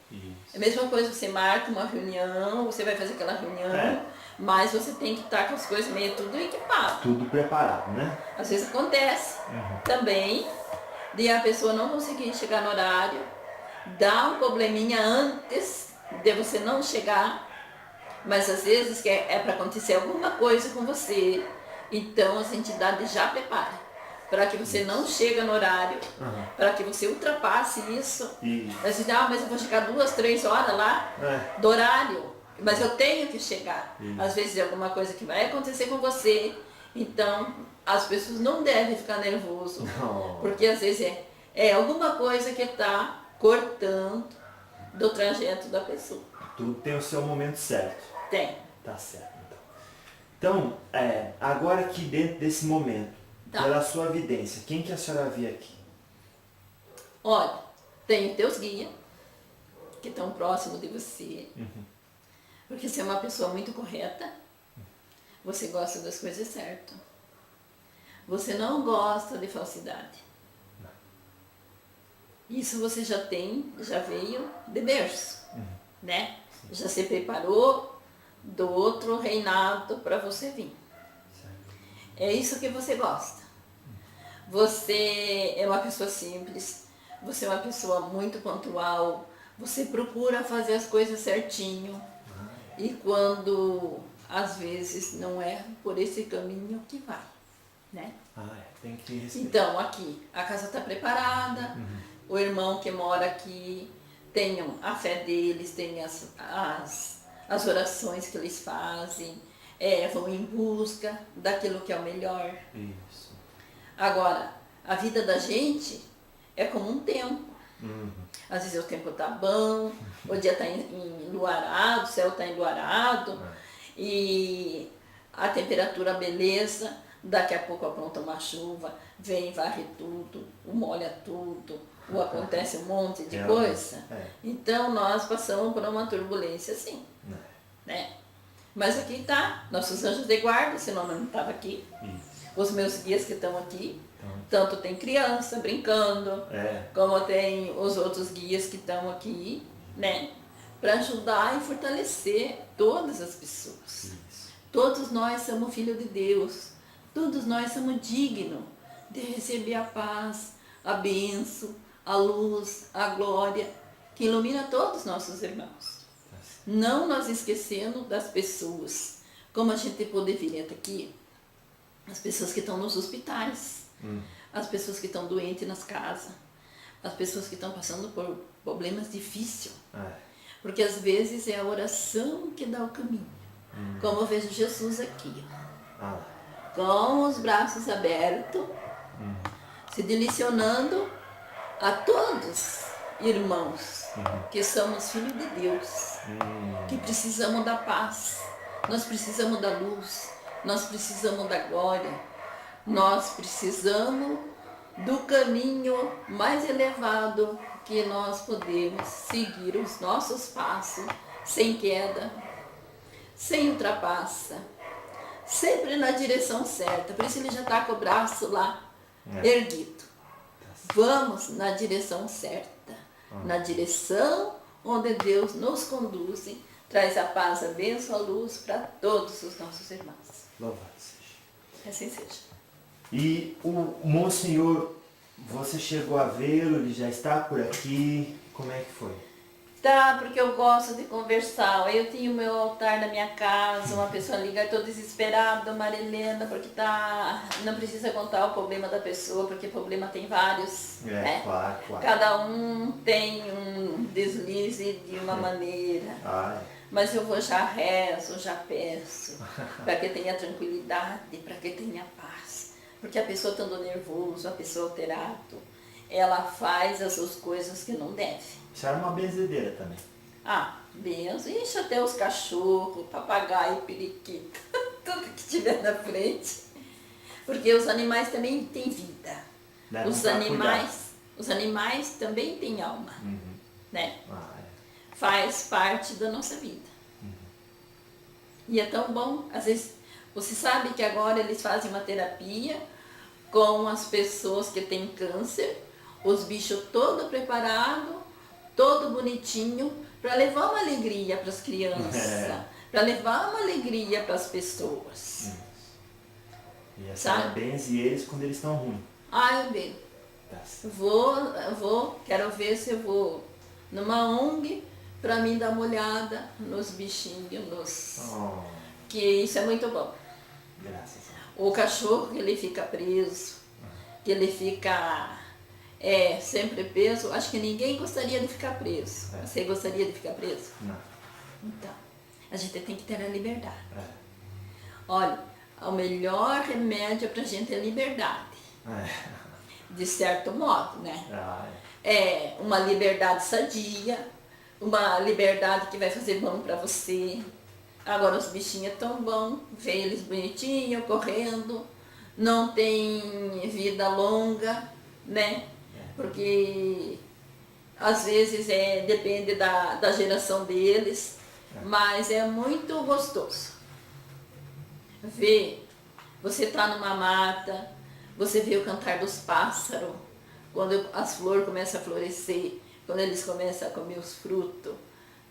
Speaker 1: É a mesma coisa, você marca uma reunião, você vai fazer aquela reunião, mas você tem que estar com as coisas meio tudo equipado.
Speaker 2: Tudo preparado, né?
Speaker 1: Às vezes acontece também de a pessoa não conseguir chegar no horário, dá um probleminha antes de você não chegar, mas às vezes é para acontecer alguma coisa com você, então as entidades já preparam para que você não chegue no horário, para que você ultrapasse isso. Você diz, mas eu vou chegar 2, 3 horas lá do horário, mas eu tenho que chegar. Às vezes é alguma coisa que vai acontecer com você, então as pessoas não devem ficar nervosas, porque às vezes é alguma coisa que está cortando do trajeto da pessoa.
Speaker 2: Tudo tem o seu momento certo.
Speaker 1: Tem.
Speaker 2: Tá certo, então. Então, agora aqui dentro desse momento, pela sua vidência, quem que a senhora vê aqui?
Speaker 1: Olha, tem os teus guias, que estão próximos de você, porque você é uma pessoa muito correta, você gosta das coisas certas, você não gosta de falsidade. Isso você já veio de berço, né? Já se preparou do outro reinado para você vir. É isso que você gosta. Você é uma pessoa simples, você é uma pessoa muito pontual, você procura fazer as coisas certinho. E quando, às vezes, não é por esse caminho que vai, né?
Speaker 2: Tem que respeitar.
Speaker 1: Então, aqui, a casa está preparada, o irmão que mora aqui, tem a fé deles, tem as orações que eles fazem, vão em busca daquilo que é o melhor.
Speaker 2: Isso.
Speaker 1: Agora, a vida da gente é como um tempo. Às vezes o tempo está bom, o dia está enluarado, o céu está enluarado, e a temperatura beleza, daqui a pouco apronta uma chuva, vem, varre tudo, molha tudo, ou acontece um monte de coisa. Então nós passamos por uma turbulência assim, né? Mas aqui está, nossos anjos de guarda, senão eu não estava aqui. Os meus guias que estão aqui, tanto tem criança brincando, como tem os outros guias que estão aqui, né? Para ajudar e fortalecer todas as pessoas. Todos nós somos filhos de Deus, todos nós somos dignos de receber a paz, a bênção, a luz, a glória, que ilumina todos os nossos irmãos. Não nós esquecendo das pessoas. Como a gente pode ver até aqui, as pessoas que estão nos hospitais, as pessoas que estão doentes nas casas, as pessoas que estão passando por problemas difíceis. Porque às vezes é a oração que dá o caminho. Como eu vejo Jesus aqui, com os braços abertos, se direcionando a todos irmãos que somos filhos de Deus, que precisamos da paz, nós precisamos da luz, nós precisamos da glória, nós precisamos do caminho mais elevado que nós podemos seguir os nossos passos sem queda, sem ultrapassa, sempre na direção certa. Por isso ele já está com o braço lá erguido. Vamos na direção certa, na direção onde Deus nos conduz, traz a paz, a bênção, a luz para todos os nossos irmãos.
Speaker 2: Louvado seja.
Speaker 1: Assim seja.
Speaker 2: E o Monsenhor, você chegou a vê-lo, ele já está por aqui, como é que foi?
Speaker 1: Tá, porque eu gosto de conversar. Eu tenho meu altar na minha casa, uma pessoa liga, estou desesperada, Marilena, porque não precisa contar o problema da pessoa, porque problema tem vários. Né?
Speaker 2: Claro.
Speaker 1: Cada um tem um deslize de uma maneira. Mas eu vou já rezo, já peço, para que tenha tranquilidade, para que tenha paz. Porque a pessoa estando nervosa, a pessoa alterada, ela faz as suas coisas que não deve.
Speaker 2: Isso era uma benzedeira também.
Speaker 1: Benção. Ixi, até os cachorros, papagaio, periquito, tudo que tiver na frente. Porque os animais também têm vida. Os animais também têm alma. Né? Faz parte da nossa vida. E é tão bom. Às vezes, você sabe que agora eles fazem uma terapia com as pessoas que têm câncer, os bichos todo preparado, todo bonitinho, para levar uma alegria para as crianças, para levar uma alegria para as pessoas.
Speaker 2: E a senhora benze eles quando eles estão ruins.
Speaker 1: Eu benzo. Quero ver se eu vou numa ONG para mim dar uma olhada nos bichinhos, que isso é muito bom.
Speaker 2: Graças a Deus.
Speaker 1: O cachorro que ele fica preso, que ele fica sempre preso, acho que ninguém gostaria de ficar preso. Você gostaria de ficar preso?
Speaker 2: Não.
Speaker 1: Então, a gente tem que ter a liberdade. Olha, o melhor remédio para a gente é a liberdade. De certo modo, né? É uma liberdade sadia, uma liberdade que vai fazer bom para você. Agora os bichinhos é tão bom, vê eles bonitinhos, correndo, não tem vida longa, né? Porque às vezes depende da geração deles, mas é muito gostoso. Você tá numa mata, você vê o cantar dos pássaros, quando as flores começam a florescer, quando eles começam a comer os frutos.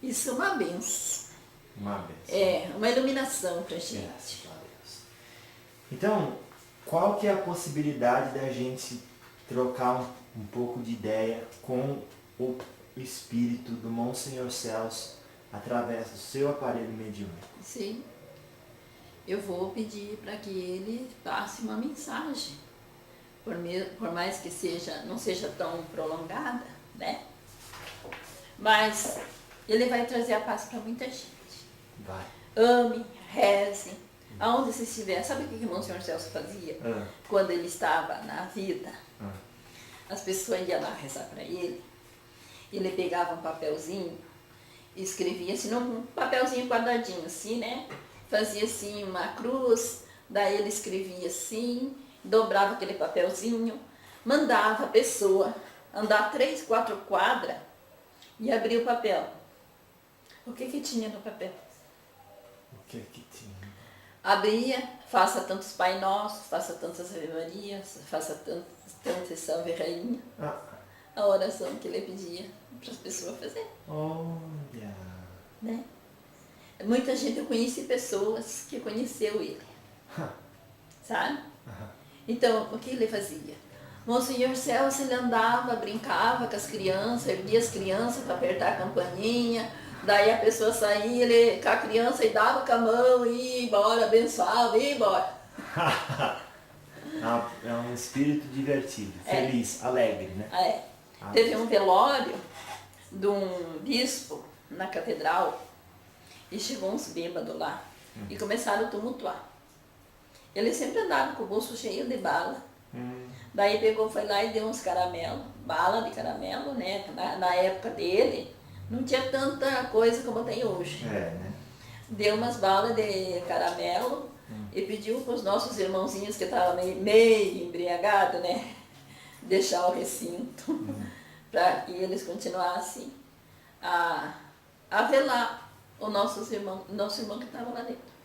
Speaker 1: Isso é uma benção. Uma iluminação pra gente.
Speaker 2: Graças a Deus. Então, qual que é a possibilidade da gente trocar um pouco de ideia com o espírito do Monsenhor Celso através do seu aparelho mediúnico?
Speaker 1: Sim. Eu vou pedir para que ele passe uma mensagem, por mais que não seja tão prolongada, né? Mas ele vai trazer a paz para muita gente. Ame, reze, aonde você estiver. Sabe o que o Monsenhor Celso fazia? Quando ele estava na vida, as pessoas iam lá rezar para ele, ele pegava um papelzinho e escrevia assim, num papelzinho quadradinho assim, né? Fazia assim uma cruz, daí ele escrevia assim, dobrava aquele papelzinho, mandava a pessoa andar 3, 4 quadras e abrir o papel. O que tinha no papel?
Speaker 2: O que tinha?
Speaker 1: Abria, faça tantos Pai Nosso, faça tantas Ave Marias, faça tantas Salve Rainha. A oração que ele pedia para as pessoas fazerem.
Speaker 2: Olha!
Speaker 1: Né? Muita gente, eu conheci pessoas que conheceu ele. Sabe? Então, o que ele fazia? Monsenhor Celso, ele andava, brincava com as crianças, erguia as crianças para apertar a campainha, daí a pessoa saía, ele com a criança e dava com a mão, e ia embora, abençoava, e ia embora.
Speaker 2: É um espírito divertido, feliz, alegre, né?
Speaker 1: Teve um velório de um bispo na catedral e chegou uns bêbados lá e começaram a tumultuar. Ele sempre andava com o bolso cheio de bala. Daí pegou, foi lá e deu uns caramelos, bala de caramelo, né? Na época dele não tinha tanta coisa como tem hoje.
Speaker 2: Né?
Speaker 1: Deu umas balas de caramelo e pediu para os nossos irmãozinhos que estavam meio embriagados, né? Deixar o recinto para que eles continuassem a velar o nosso irmão que estava lá dentro.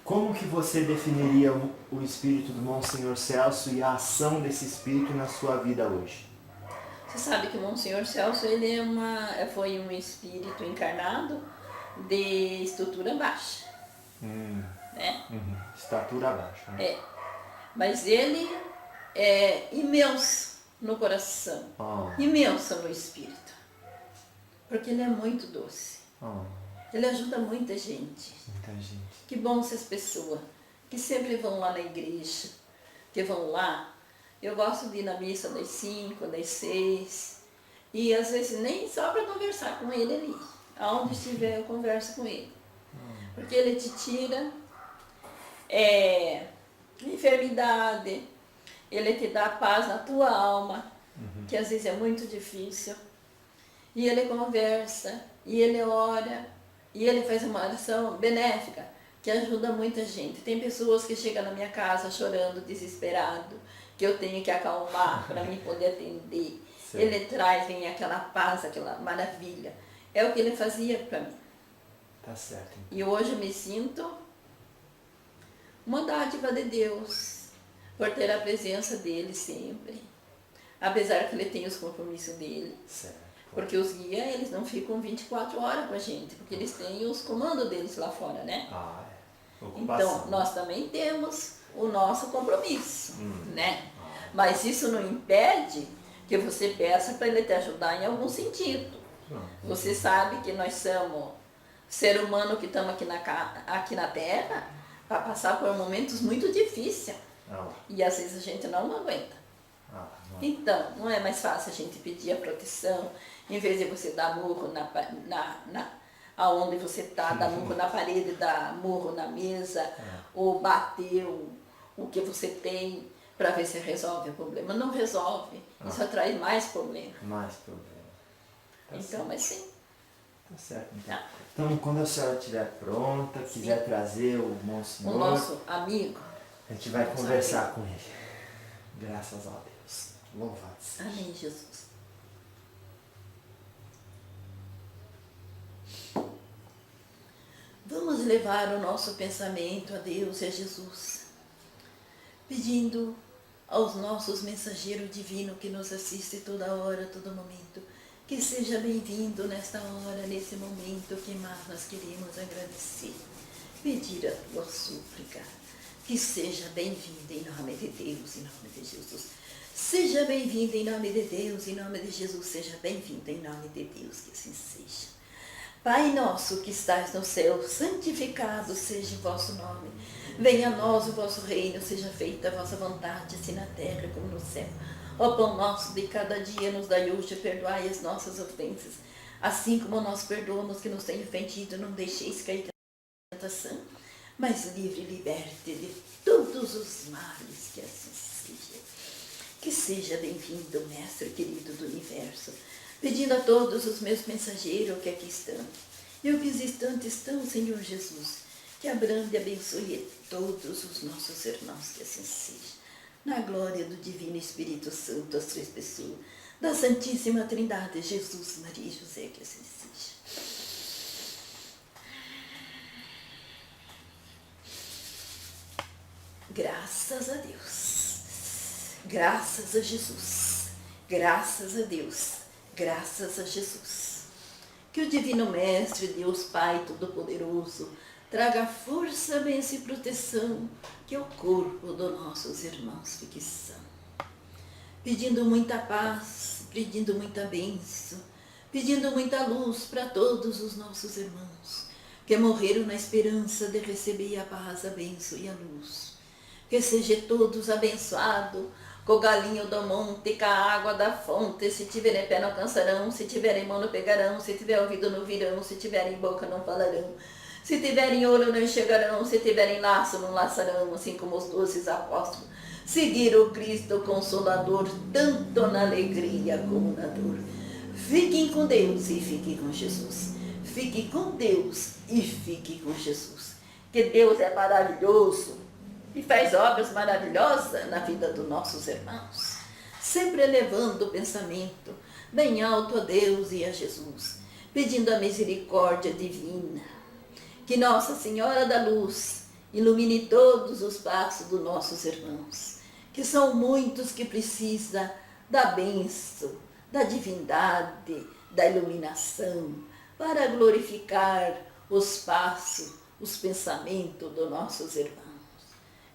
Speaker 2: Como que você definiria o espírito do Monsenhor Celso e a ação desse espírito na sua vida hoje?
Speaker 1: Você sabe que o Monsenhor Celso ele foi um espírito encarnado de estrutura baixa. Né?
Speaker 2: Estatura baixa. Né?
Speaker 1: Mas ele é imenso no coração, imenso no espírito, porque ele é muito doce. Ele ajuda muita gente. Que bom essas pessoas que sempre vão lá na igreja, que vão lá. Eu gosto de ir na missa das 5, das 6, e às vezes nem só para conversar com ele ali. Aonde estiver eu converso com ele. Porque ele te tira enfermidade, ele te dá paz na tua alma, que às vezes é muito difícil. E ele conversa, e ele ora, e ele faz uma oração benéfica, que ajuda muita gente. Tem pessoas que chegam na minha casa chorando, desesperado, que eu tenho que acalmar para mim poder atender. Sim. Ele traz, vem aquela paz, aquela maravilha. É o que ele fazia para mim.
Speaker 2: Tá certo.
Speaker 1: E hoje eu me sinto uma dádiva de Deus, por ter a presença dele sempre. Apesar que ele tem os compromissos dele.
Speaker 2: Certo.
Speaker 1: Porque os guias, eles não ficam 24 horas com a gente, porque eles têm os comandos deles lá fora, né? Então, nós também temos o nosso compromisso, né? Mas isso não impede que você peça para ele te ajudar em algum sentido. Você sabe que nós somos ser humano que estamos aqui na Terra para passar por momentos muito difíceis. E às vezes a gente não aguenta. Então, não é mais fácil a gente pedir a proteção, em vez de você dar murro aonde você está, dar murro na parede, dar murro na mesa, ou bater o que você tem para ver se resolve o problema. Não resolve, isso atrai mais problema.
Speaker 2: Mais problema. Tá
Speaker 1: então,
Speaker 2: certo.
Speaker 1: Mas sim.
Speaker 2: Tá certo, então. Então, quando a senhora estiver pronta, quiser trazer o Monsenhor,
Speaker 1: o nosso amigo,
Speaker 2: a gente vai conversar com ele. Graças a Deus. Louvado seja.
Speaker 1: Amém, Jesus. Vamos levar o nosso pensamento a Deus e a Jesus, pedindo aos nossos mensageiros divinos que nos assistem toda hora, todo momento, que seja bem-vindo nesta hora, nesse momento que mais nós queremos agradecer, pedir a tua súplica, que seja bem-vindo em nome de Deus, em nome de Jesus. Seja bem-vindo em nome de Deus, em nome de Jesus, seja bem-vindo em nome de Deus, que assim seja. Pai nosso que estás no céu, santificado seja o vosso nome. Venha a nós o vosso reino, seja feita a vossa vontade, assim na terra como no céu. Ó pão nosso de cada dia nos dai hoje, perdoai as nossas ofensas, assim como nós perdoamos que nos têm ofendido, não deixeis cair em tentação, mas livre e liberte de todos os males, que assim seja. Que seja bem-vindo, Mestre querido do universo, pedindo a todos os meus mensageiros que aqui estão, e os que distantes estão, Senhor Jesus, que abrande e abençoe todos os nossos irmãos, que assim seja. Na glória do Divino Espírito Santo, as três pessoas, da Santíssima Trindade, Jesus, Maria e José, que assim seja. Graças a Deus, graças a Jesus, graças a Deus, graças a Jesus. Que o Divino Mestre, Deus Pai Todo-Poderoso, traga força, bênção e proteção, que o corpo dos nossos irmãos fique são. pedindo muita paz, pedindo muita bênção, pedindo muita luz para todos os nossos irmãos que morreram na esperança de receber a paz, a bênção e a luz. Que sejam todos abençoados com o galinho do monte, com a água da fonte. Se tiverem pé não alcançarão, se tiverem mão não pegarão, se tiver ouvido não virão, se tiverem boca não falarão, se tiverem olho não enxergarão, se tiverem laço não laçarão, assim como os 12 apóstolos seguiram o Cristo Consolador, tanto na alegria como na dor. Fiquem com Deus e fiquem com Jesus. Fique com Deus e fique com Jesus. Que Deus é maravilhoso e faz obras maravilhosas na vida dos nossos irmãos. Sempre elevando o pensamento bem alto a Deus e a Jesus, pedindo a misericórdia divina. Que Nossa Senhora da Luz ilumine todos os passos dos nossos irmãos, que são muitos que precisam da bênção, da divindade, da iluminação, para glorificar os passos, os pensamentos dos nossos irmãos.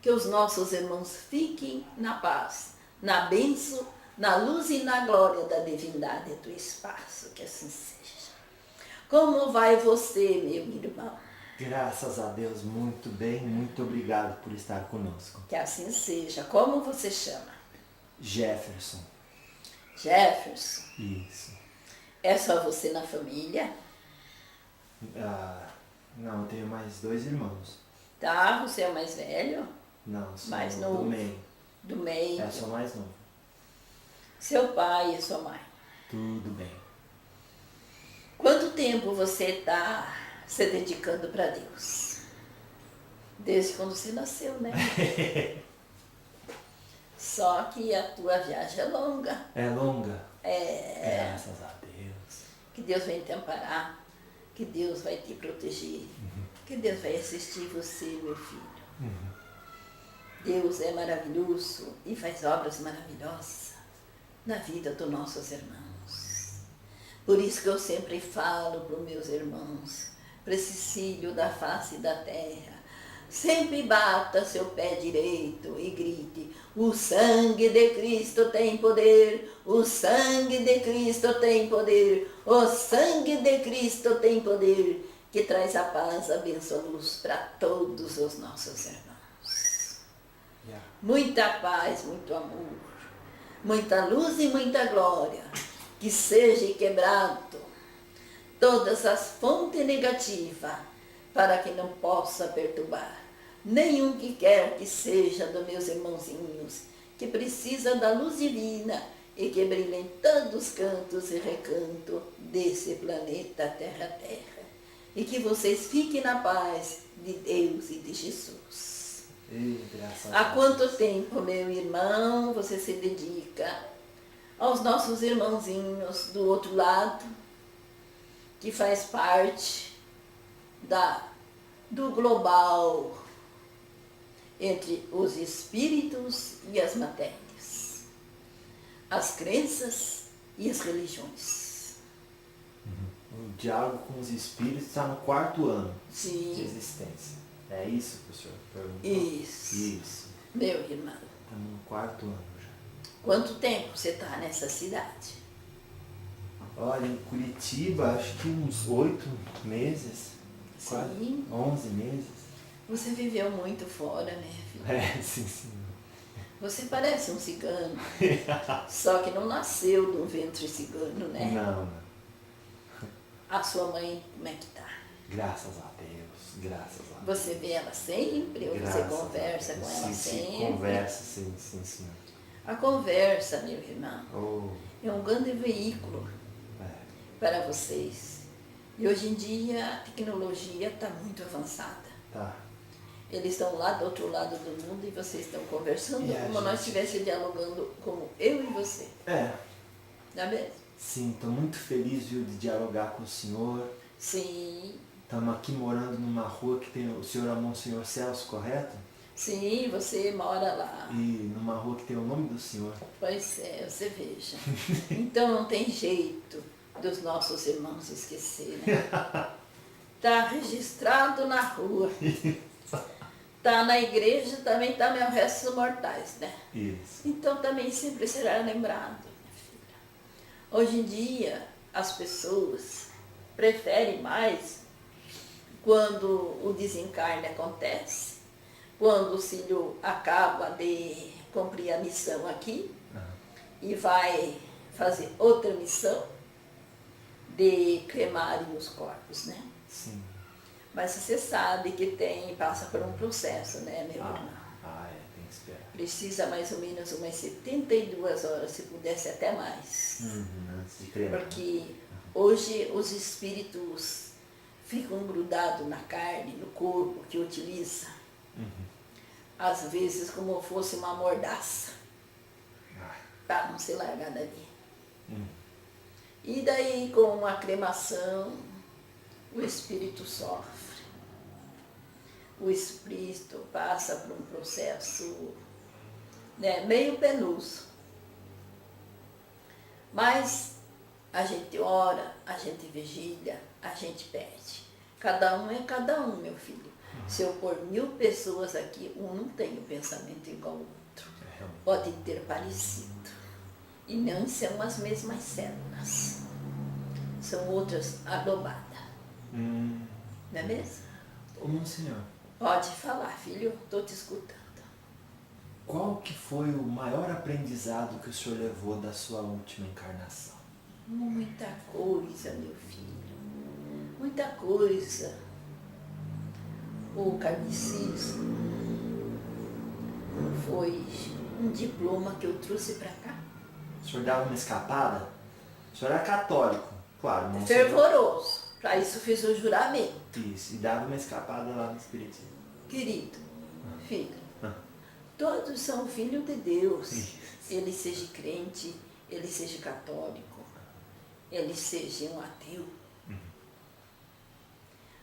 Speaker 1: Que os nossos irmãos fiquem na paz, na bênção, na luz e na glória da divindade do espaço, que assim seja. Como vai você, meu irmão?
Speaker 2: Graças a Deus, muito bem, muito obrigado por estar conosco.
Speaker 1: Que assim seja. Como você chama?
Speaker 2: Jefferson.
Speaker 1: Jefferson.
Speaker 2: Isso.
Speaker 1: É só você na família?
Speaker 2: Não, eu tenho mais 2 irmãos.
Speaker 1: Tá, você é o mais velho?
Speaker 2: Não, sou
Speaker 1: Mais
Speaker 2: do
Speaker 1: novo.
Speaker 2: meio.
Speaker 1: Do meio?
Speaker 2: Sou mais novo.
Speaker 1: Seu pai e sua mãe?
Speaker 2: Tudo bem.
Speaker 1: Quanto tempo você está se dedicando para Deus? Desde quando você nasceu, né? Só que a tua viagem é longa.
Speaker 2: É longa?
Speaker 1: É.
Speaker 2: Graças a Deus.
Speaker 1: Que Deus vai te amparar, que Deus vai te proteger, que Deus vai assistir você, meu filho. Deus é maravilhoso e faz obras maravilhosas na vida dos nossos irmãos. Por isso que eu sempre falo para os meus irmãos, para esse filho da face da terra, sempre bata seu pé direito e grite: o sangue de Cristo tem poder, o sangue de Cristo tem poder, o sangue de Cristo tem poder, que traz a paz, a bênção, a luz para todos os nossos irmãos. Muita paz, muito amor, muita luz e muita glória, que seja quebrado todas as fontes negativas, para que não possa perturbar nenhum que quer que seja dos meus irmãozinhos, que precisa da luz divina e que brilha em todos os cantos e recantos desse planeta Terra. E que vocês fiquem na paz de Deus e de Jesus. Há quanto tempo, meu irmão, você se dedica aos nossos irmãozinhos do outro lado, que faz parte do global entre os espíritos e as matérias, as crenças e as religiões?
Speaker 2: O diálogo com os espíritos está no 4º ano
Speaker 1: Sim.
Speaker 2: de existência. É isso que o senhor perguntou?
Speaker 1: Isso. Meu irmão.
Speaker 2: Estamos no 4º ano já.
Speaker 1: Quanto tempo você está nessa cidade?
Speaker 2: Olha, em Curitiba, acho que uns 8 meses. Quase 11 meses.
Speaker 1: Você viveu muito fora, né, filho?
Speaker 2: Sim, sim.
Speaker 1: Você parece um cigano. Só que não nasceu de um ventre cigano, né?
Speaker 2: Não.
Speaker 1: A sua mãe, como é que tá?
Speaker 2: Graças a Deus, graças a Deus.
Speaker 1: Você vê ela sempre ou você conversa com ela sempre?
Speaker 2: Sim, conversa, sim.
Speaker 1: A conversa, meu irmão,
Speaker 2: Oh.
Speaker 1: é um grande veículo para vocês. E hoje em dia a tecnologia está muito avançada.
Speaker 2: Tá.
Speaker 1: Eles estão lá do outro lado do mundo e vocês estão conversando como nós estivéssemos dialogando como eu e você. Não é mesmo?
Speaker 2: Sim, estou muito feliz, viu, de dialogar com o senhor.
Speaker 1: Sim.
Speaker 2: Estamos aqui morando numa rua que tem o senhor é Monsenhor Celso, correto?
Speaker 1: Sim, você mora lá.
Speaker 2: E numa rua que tem o nome do senhor.
Speaker 1: Pois é, você veja. Então não tem jeito dos nossos irmãos esquecerem. Está registrado na rua. tá na igreja, também tá meus restos mortais, né?
Speaker 2: Isso.
Speaker 1: Então também sempre será lembrado, minha filha. Hoje em dia, as pessoas preferem mais quando o desencarne acontece, quando o filho acaba de cumprir a missão aqui e vai fazer outra missão de cremarem os corpos, né?
Speaker 2: Sim.
Speaker 1: Mas você sabe que passa por um processo, né, meu irmão?
Speaker 2: Tem que esperar.
Speaker 1: Precisa mais ou menos umas 72 horas, se pudesse até mais.
Speaker 2: Antes de cremar.
Speaker 1: Porque hoje os espíritos ficam grudados na carne, no corpo que utiliza, às vezes como fosse uma mordaça, para não ser largar dali. E daí com a cremação, o espírito sofre. O espírito passa por um processo, né, meio penoso. Mas a gente ora, a gente vigília, a gente pede. Cada um é cada um, meu filho. Se eu pôr 1000 pessoas aqui, um não tem o pensamento igual ao outro. Pode ter parecido. E não são as mesmas células. São outras aglobadas. Não é mesmo?
Speaker 2: Ô, senhor,
Speaker 1: Pode falar, filho, estou te escutando.
Speaker 2: qual que foi o maior aprendizado que o senhor levou da sua última encarnação?
Speaker 1: Muita coisa, meu filho. Muita coisa. O kardecismo foi um diploma que eu trouxe para cá.
Speaker 2: O senhor dava uma escapada? O senhor era católico, claro. Não
Speaker 1: Fervoroso. Para isso fiz o juramento.
Speaker 2: Isso, e dava uma escapada lá no Espiritismo.
Speaker 1: Querido, filho, todos são filhos de Deus. Ele seja crente, ele seja católico, ele seja um ateu.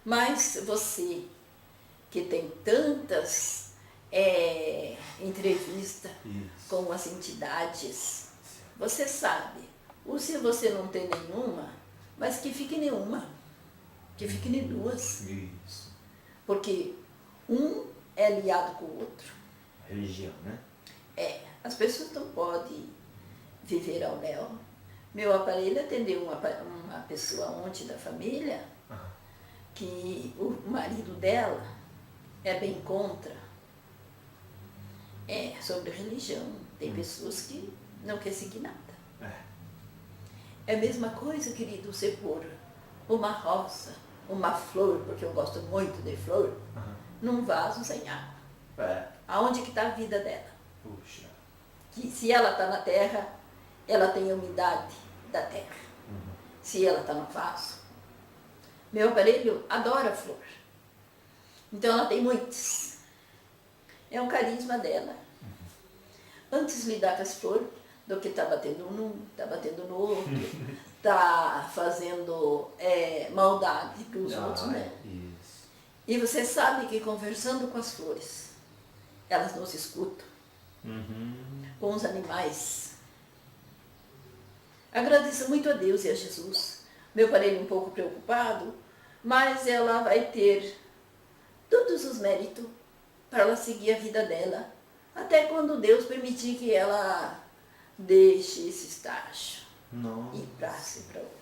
Speaker 1: Mas você, que tem tantas entrevistas com as entidades, você sabe, ou se você não tem nenhuma, mas que fique nenhuma, que fique nem duas.
Speaker 2: Isso.
Speaker 1: Porque um é aliado com o outro.
Speaker 2: Religião, né?
Speaker 1: As pessoas não podem viver ao léu. Meu aparelho atendeu uma pessoa ontem da família, que o marido dela é bem contra. Sobre religião. Tem pessoas que não querem seguir nada. É a mesma coisa, querido, você pôr uma rosa, uma flor, porque eu gosto muito de flor, num vaso sem água. Aonde que está a vida dela?
Speaker 2: Puxa.
Speaker 1: Que se ela está na terra, ela tem a umidade da terra. Se ela está no vaso. Meu aparelho adora flor. Então ela tem muitas. É um carisma dela. Antes lidar com as flores do que tá batendo num, tá batendo no outro, tá fazendo maldade com os outros, né?
Speaker 2: Isso.
Speaker 1: E você sabe que conversando com as flores, elas nos escutam. Com os animais. Agradeço muito a Deus e a Jesus. Meu parente um pouco preocupado, mas ela vai ter todos os méritos para ela seguir a vida dela, até quando Deus permitir que ela deixe esse estágio e passe para outra.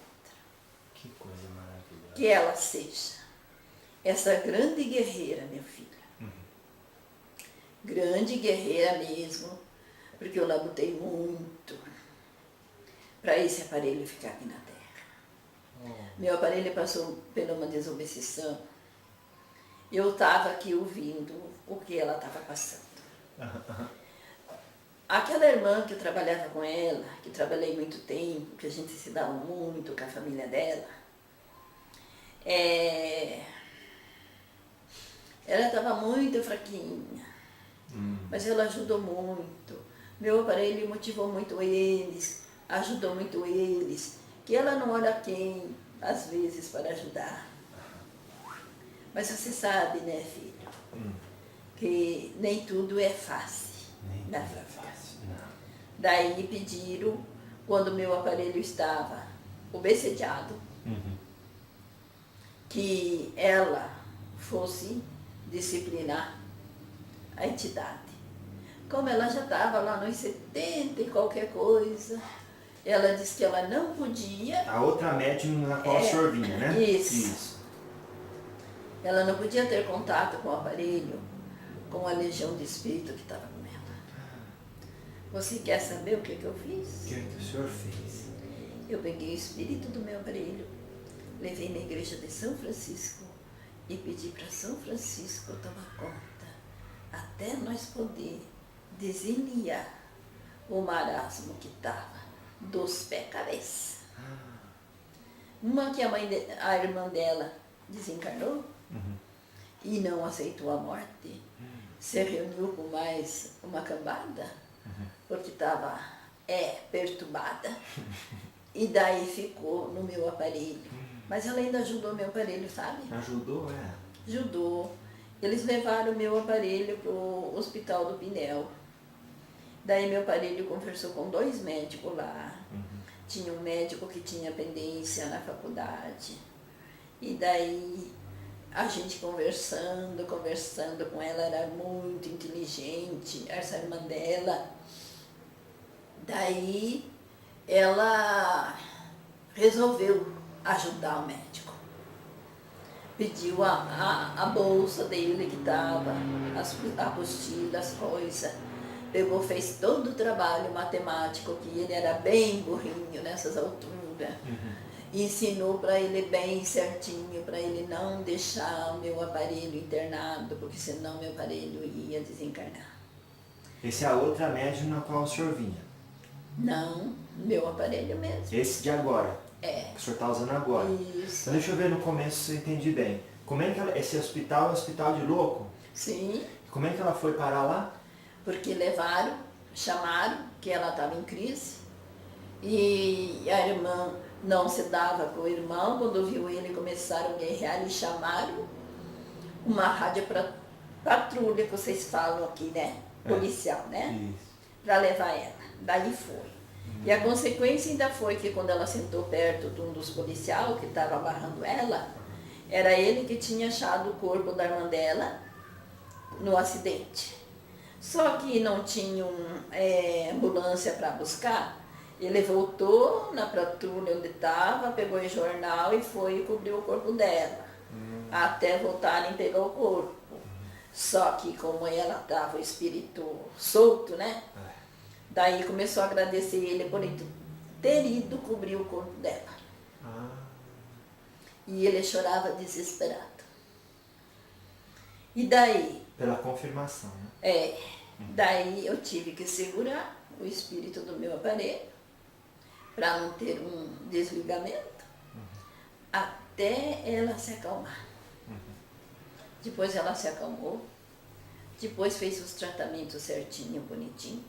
Speaker 2: Que coisa maravilhosa.
Speaker 1: Que ela seja essa grande guerreira, meu filho. Grande guerreira mesmo, porque eu labutei muito para esse aparelho ficar aqui na Terra. Meu aparelho passou por uma desobsessão. Eu estava aqui ouvindo o que ela estava passando. Aquela irmã que eu trabalhava com ela, que trabalhei muito tempo, que a gente se dava muito com a família dela, ela estava muito fraquinha, mas ela ajudou muito. Meu aparelho motivou muito eles, ajudou muito eles, que ela não olha quem, às vezes, para ajudar. Mas você sabe, né, filho, que nem tudo é fácil na vida. Daí me pediram, quando meu aparelho estava obsediado, que ela fosse disciplinar a entidade. Como ela já estava lá nos 70 e qualquer coisa, ela disse que ela não podia...
Speaker 2: A outra médium na qual o senhor vinha, né?
Speaker 1: Isso. Ela não podia ter contato com o aparelho, com a legião de espírito que estava com ela. Você quer saber o que eu fiz?
Speaker 2: O que o senhor fez?
Speaker 1: Eu peguei o espírito do meu aparelho, levei na igreja de São Francisco e pedi para São Francisco tomar conta, até nós poder desenliar o marasmo que estava dos pés cabeça. Uma que a irmã dela desencarnou e não aceitou a morte, se reuniu com mais uma cambada, porque estava perturbada, e daí ficou no meu aparelho. Mas ela ainda ajudou meu aparelho, sabe?
Speaker 2: Ajudou,
Speaker 1: Ajudou. Eles levaram o meu aparelho para o Hospital do Pinel. Daí meu aparelho conversou com 2 médicos lá. Tinha um médico que tinha pendência na faculdade. E daí a gente conversando com ela, era muito inteligente, essa irmã dela. Daí ela resolveu ajudar o médico. Pediu a bolsa dele que estava, a apostila, as coisas. Pegou, fez todo o trabalho matemático, que ele era bem burrinho nessas alturas. Ensinou para ele bem certinho, para ele não deixar o meu aparelho internado, porque senão meu aparelho ia desencarnar.
Speaker 2: Essa é a outra médium na qual o senhor vinha?
Speaker 1: Não, meu aparelho mesmo.
Speaker 2: Esse de agora?
Speaker 1: É.
Speaker 2: Que o senhor está usando agora?
Speaker 1: Isso.
Speaker 2: Então deixa eu ver no começo se eu entendi bem. Como é que esse hospital é o hospital de louco?
Speaker 1: Sim.
Speaker 2: Como é que ela foi parar lá?
Speaker 1: Porque levaram, chamaram, que ela estava em crise, e a irmã não se dava com o irmão. Quando viu ele, começaram a guerrear e chamaram uma rádio patrulha, que vocês falam aqui, né? Policial, né?
Speaker 2: Isso.
Speaker 1: Para levar ela. Daí foi. E a consequência ainda foi que quando ela sentou perto de um dos policiais que estava amarrando ela, era ele que tinha achado o corpo da irmã dela no acidente. Só que não tinham ambulância para buscar. Ele voltou na patrulha onde estava, pegou o jornal e foi e cobriu o corpo dela. Até voltarem a pegar o corpo. Só que como ela estava o espírito solto, né? Daí começou a agradecer ele por ter ido cobrir o corpo dela. E ele chorava desesperado. E daí?
Speaker 2: Pela confirmação, né?
Speaker 1: Daí eu tive que segurar o espírito do meu aparelho para não ter um desligamento até ela se acalmar. Depois ela se acalmou, depois fez os tratamentos certinho, bonitinho.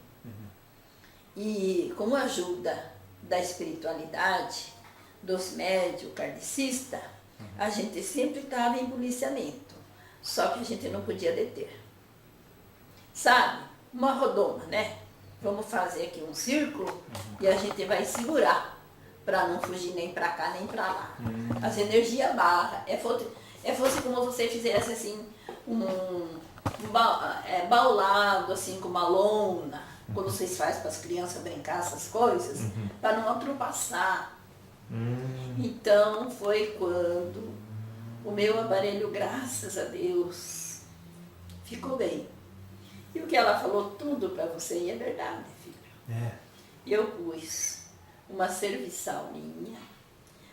Speaker 1: E com a ajuda da espiritualidade, dos médios, kardecistas, a gente sempre estava em policiamento, só que a gente não podia deter. Sabe, uma rodoma, né? Vamos fazer aqui um círculo e a gente vai segurar para não fugir nem para cá nem para lá. As energias barra. Fosse como você fizesse assim, baulado, assim, com uma lona, quando vocês fazem para as crianças brincar essas coisas, para não ultrapassar. Então foi quando o meu aparelho, graças a Deus, ficou bem. E o que ela falou tudo para você, e é verdade, filho. Eu pus uma serviçal minha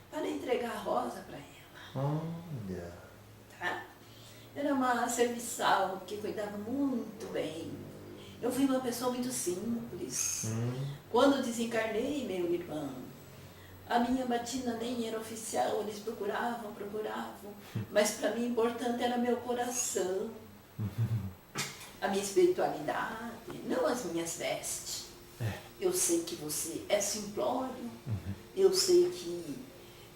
Speaker 1: para entregar a rosa para ela.
Speaker 2: Olha.
Speaker 1: Tá? Era uma serviçal que cuidava muito bem. Eu fui uma pessoa muito simples. Quando desencarnei, meu irmão, a minha batina nem era oficial, eles procuravam. Mas para mim, importante era meu coração. A minha espiritualidade, não as minhas vestes. Eu sei que você é simplório, eu sei que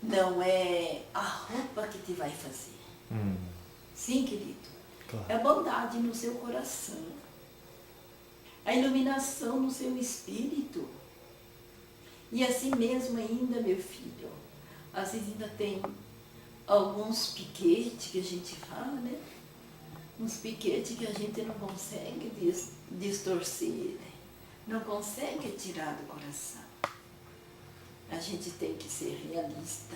Speaker 1: não é a roupa que te vai fazer. Sim, querido. Claro. É a bondade no seu coração, a iluminação no seu espírito. E assim mesmo ainda, meu filho, às vezes ainda tem alguns piquetes que a gente fala, né? uns piquetes que a gente não consegue distorcer, não consegue tirar do coração. A gente tem que ser realista.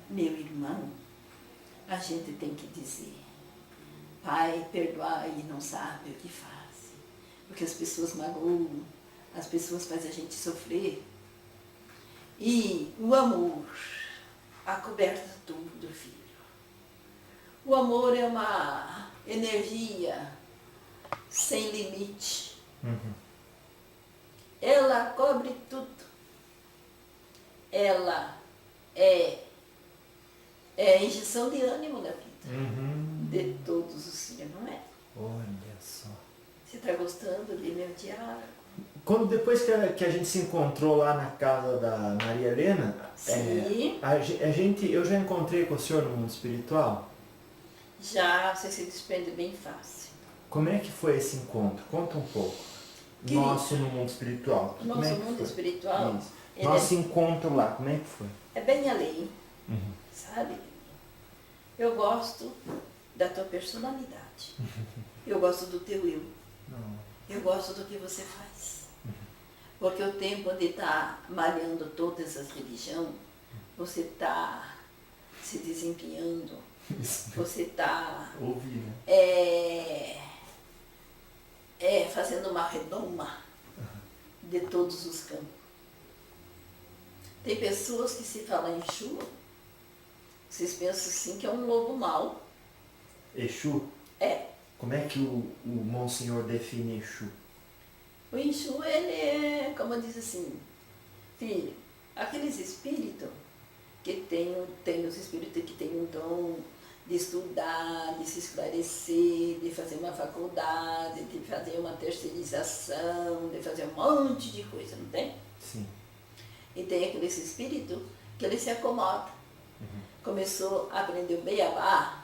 Speaker 1: Meu irmão, a gente tem que dizer, Pai, perdoai e não sabe o que faz. Porque as pessoas magoam, as pessoas fazem a gente sofrer. E o amor acoberta tudo, filho. O amor é uma energia sem limite. Ela cobre tudo. Ela é a injeção de ânimo da vida. De todos os filhos, não é?
Speaker 2: Olha só.
Speaker 1: Você está gostando de meu diálogo?
Speaker 2: Depois que a gente se encontrou lá na casa da Maria Helena,
Speaker 1: Sim.
Speaker 2: Eu já encontrei com o senhor no mundo espiritual?
Speaker 1: Já, você se desprende bem fácil.
Speaker 2: Como é que foi esse encontro? Conta um pouco.
Speaker 1: Querido,
Speaker 2: Nosso no mundo espiritual.
Speaker 1: Nosso mundo espiritual.
Speaker 2: Isso. Nosso encontro lá, como é que foi?
Speaker 1: É bem além, sabe? Eu gosto da tua personalidade. Eu gosto do teu eu. Eu gosto do que você faz. Porque o tempo de estar malhando todas as religiões, você está se desempenhando, você está fazendo uma redoma de todos os campos. Tem pessoas que se falam em Exu, vocês pensam assim que é um lobo mau.
Speaker 2: Exu?
Speaker 1: É.
Speaker 2: Como é que o Monsenhor define Exu?
Speaker 1: O Exu, ele é, como diz assim, filho, aqueles espíritos que tem os espíritos que têm um dom de estudar, de se esclarecer, de fazer uma faculdade, de fazer uma terceirização, de fazer um monte de coisa, não tem?
Speaker 2: Sim.
Speaker 1: E tem aqueles espíritos que ele se acomoda. Começou a aprender o beabá,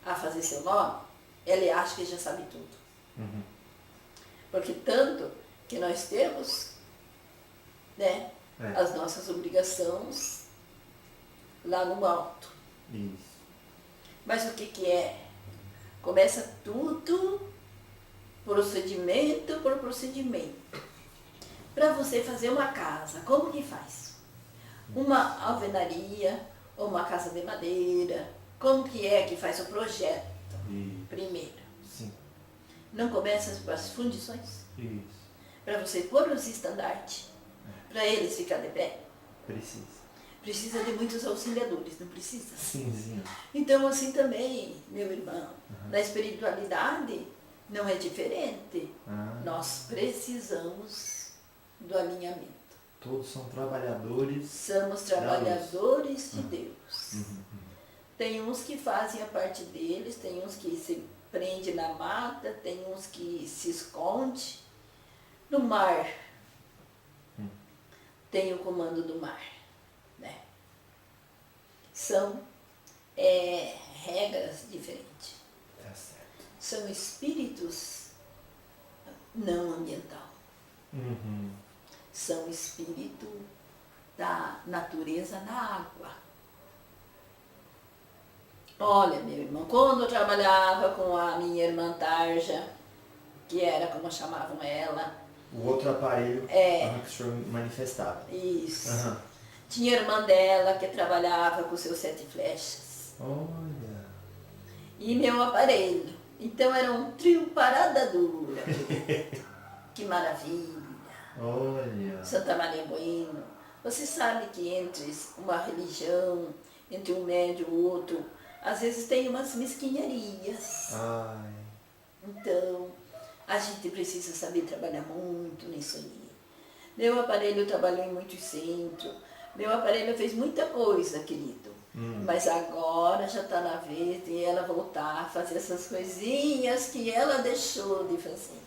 Speaker 1: a fazer seu nome, ele acha que já sabe tudo. Porque tanto que nós temos, né, as nossas obrigações lá no alto.
Speaker 2: Isso.
Speaker 1: Mas o que é? Começa tudo procedimento por procedimento. Para você fazer uma casa, como que faz? Uma alvenaria ou uma casa de madeira, como que é que faz o projeto primeiro?
Speaker 2: Sim.
Speaker 1: Não começa com as fundições?
Speaker 2: Isso.
Speaker 1: Para você pôr os estandartes, para eles ficar de pé?
Speaker 2: Precisa.
Speaker 1: Precisa de muitos auxiliadores, não precisa?
Speaker 2: Sim.
Speaker 1: Então assim também, meu irmão, na espiritualidade não é diferente. Nós precisamos do alinhamento.
Speaker 2: Todos são trabalhadores.
Speaker 1: Somos trabalhadores de Deus. Tem uns que fazem a parte deles, tem uns que se prendem na mata, tem uns que se escondem. No mar, tem o comando do mar. Né? São regras diferentes.
Speaker 2: Tá certo.
Speaker 1: São espíritos não ambiental. São espírito da natureza na água. Olha, meu irmão, quando eu trabalhava com a minha irmã Tarja, que era como chamavam ela.
Speaker 2: O outro aparelho que o senhor manifestava.
Speaker 1: Isso. Tinha a irmã dela que trabalhava com seus 7 flechas.
Speaker 2: Olha.
Speaker 1: E meu aparelho. Então era um trio parada dura. Que maravilha.
Speaker 2: Olha.
Speaker 1: Santa Maria Bueno. Você sabe que entre uma religião, entre um médium e o outro, às vezes tem umas mesquinharias. Então, a gente precisa saber trabalhar muito nisso aí. Meu aparelho trabalhou em muitos centros. Meu aparelho fez muita coisa, querido. Mas agora já está na vez de ela voltar a fazer essas coisinhas que ela deixou de fazer.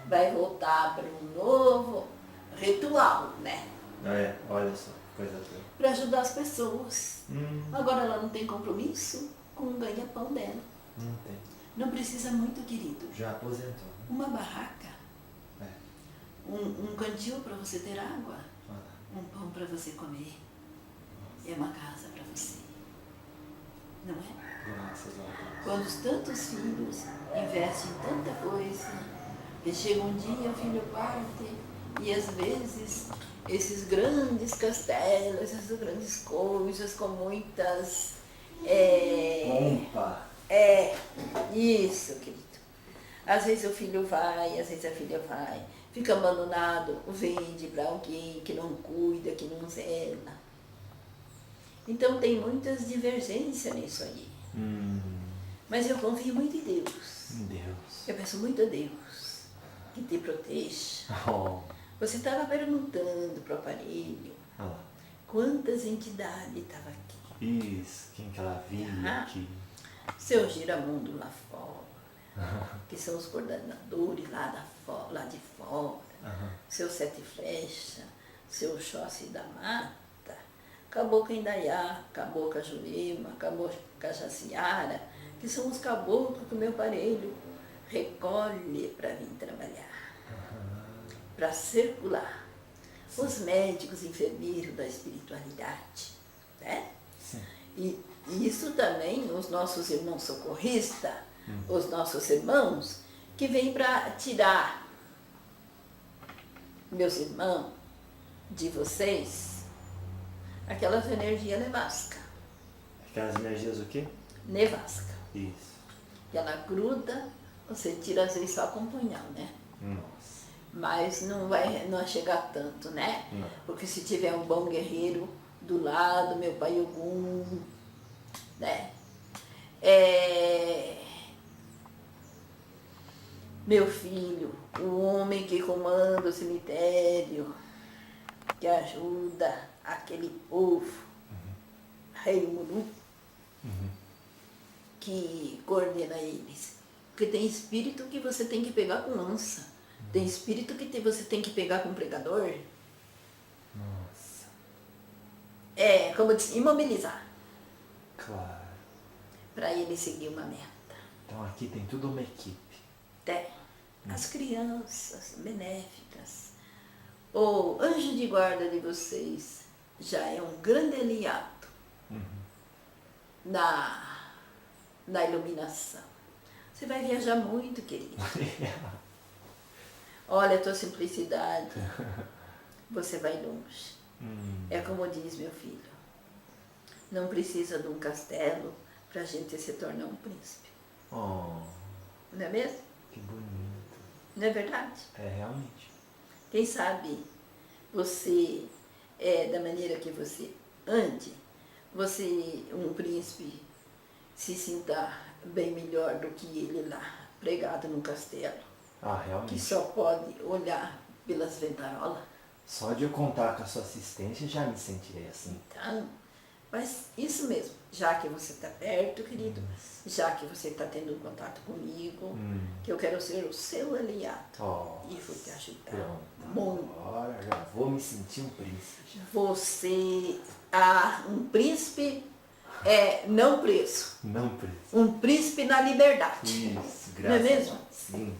Speaker 1: Vai voltar para um novo ritual, né?
Speaker 2: Olha só, coisa toda.
Speaker 1: Para ajudar as pessoas. Agora ela não tem compromisso com o ganha-pão dela.
Speaker 2: Não tem.
Speaker 1: Não precisa muito, querido.
Speaker 2: Já aposentou.
Speaker 1: Uma barraca. Um cantil para você ter água. Um pão para você comer. É uma casa para você. Não é?
Speaker 2: Graças a Deus.
Speaker 1: Quando os tantos filhos investem em tanta coisa, e chega um dia, o filho parte, e às vezes esses grandes castelos, essas grandes coisas com muitas...
Speaker 2: Pompa.
Speaker 1: Isso, querido. Às vezes o filho vai, às vezes a filha vai, fica abandonado, vende para alguém que não cuida, que não zela. Então tem muitas divergências nisso aí. Mas eu confio muito em Deus.
Speaker 2: Em Deus.
Speaker 1: Eu peço muito a Deus que te proteja.
Speaker 2: Oh.
Speaker 1: Você estava perguntando para o aparelho quantas entidades estavam aqui.
Speaker 2: Isso, quem que ela via aqui.
Speaker 1: Seu Giramundo lá fora, que são os coordenadores lá de fora, seu Sete Flecha, seu Xóssi da Mata, Caboclo Indaiá, Cabocla Jurema, Cabocla Jaciara, que são os caboclos que o meu aparelho recolhe para vir trabalhar, para circular. Os médicos, enfermeiros da espiritualidade, né?
Speaker 2: Sim.
Speaker 1: E isso também, os nossos irmãos socorristas, os nossos irmãos, que vêm para tirar, meus irmãos, de vocês, aquelas energias nevascas.
Speaker 2: Aquelas energias o quê?
Speaker 1: Nevasca.
Speaker 2: Isso.
Speaker 1: Que ela gruda, você tira às vezes só com um punhal, né?
Speaker 2: Nossa.
Speaker 1: Mas não vai chegar tanto, né?
Speaker 2: Não. Porque
Speaker 1: se tiver um bom guerreiro do lado, meu pai Ogum, né? Meu filho, o homem que comanda o cemitério, que ajuda aquele povo, Rei Muru, que coordena eles. Porque tem espírito que você tem que pegar com lança, tem espírito que você tem que pegar com pregador.
Speaker 2: Nossa.
Speaker 1: Como eu disse, imobilizar.
Speaker 2: Claro.
Speaker 1: Para ele seguir uma meta.
Speaker 2: Então aqui tem tudo uma equipe.
Speaker 1: Tem. As crianças benéficas. O anjo de guarda de vocês já é um grande aliado na iluminação. Você vai viajar muito, querido. Olha a tua simplicidade. Você vai longe. É como diz meu filho. Não precisa de um castelo para a gente se tornar um príncipe.
Speaker 2: Oh,
Speaker 1: Não é mesmo?
Speaker 2: que bonito.
Speaker 1: Não é verdade?
Speaker 2: É, realmente.
Speaker 1: Quem sabe você, da maneira que você ande, você, um príncipe, se sinta bem melhor do que ele lá, pregado num castelo.
Speaker 2: Realmente.
Speaker 1: Que só pode olhar pelas ventarolas.
Speaker 2: Só de eu contar com a sua assistência já me sentirei assim.
Speaker 1: Então, mas isso mesmo, já que você está perto, querido, já que você está tendo contato comigo, que eu quero ser o seu aliado e vou te ajudar.
Speaker 2: Pronto. Agora já vou me sentir um príncipe.
Speaker 1: Você, um príncipe não preso.
Speaker 2: Não preso.
Speaker 1: Um príncipe na liberdade.
Speaker 2: Isso, graças
Speaker 1: não é mesmo?
Speaker 2: Sim.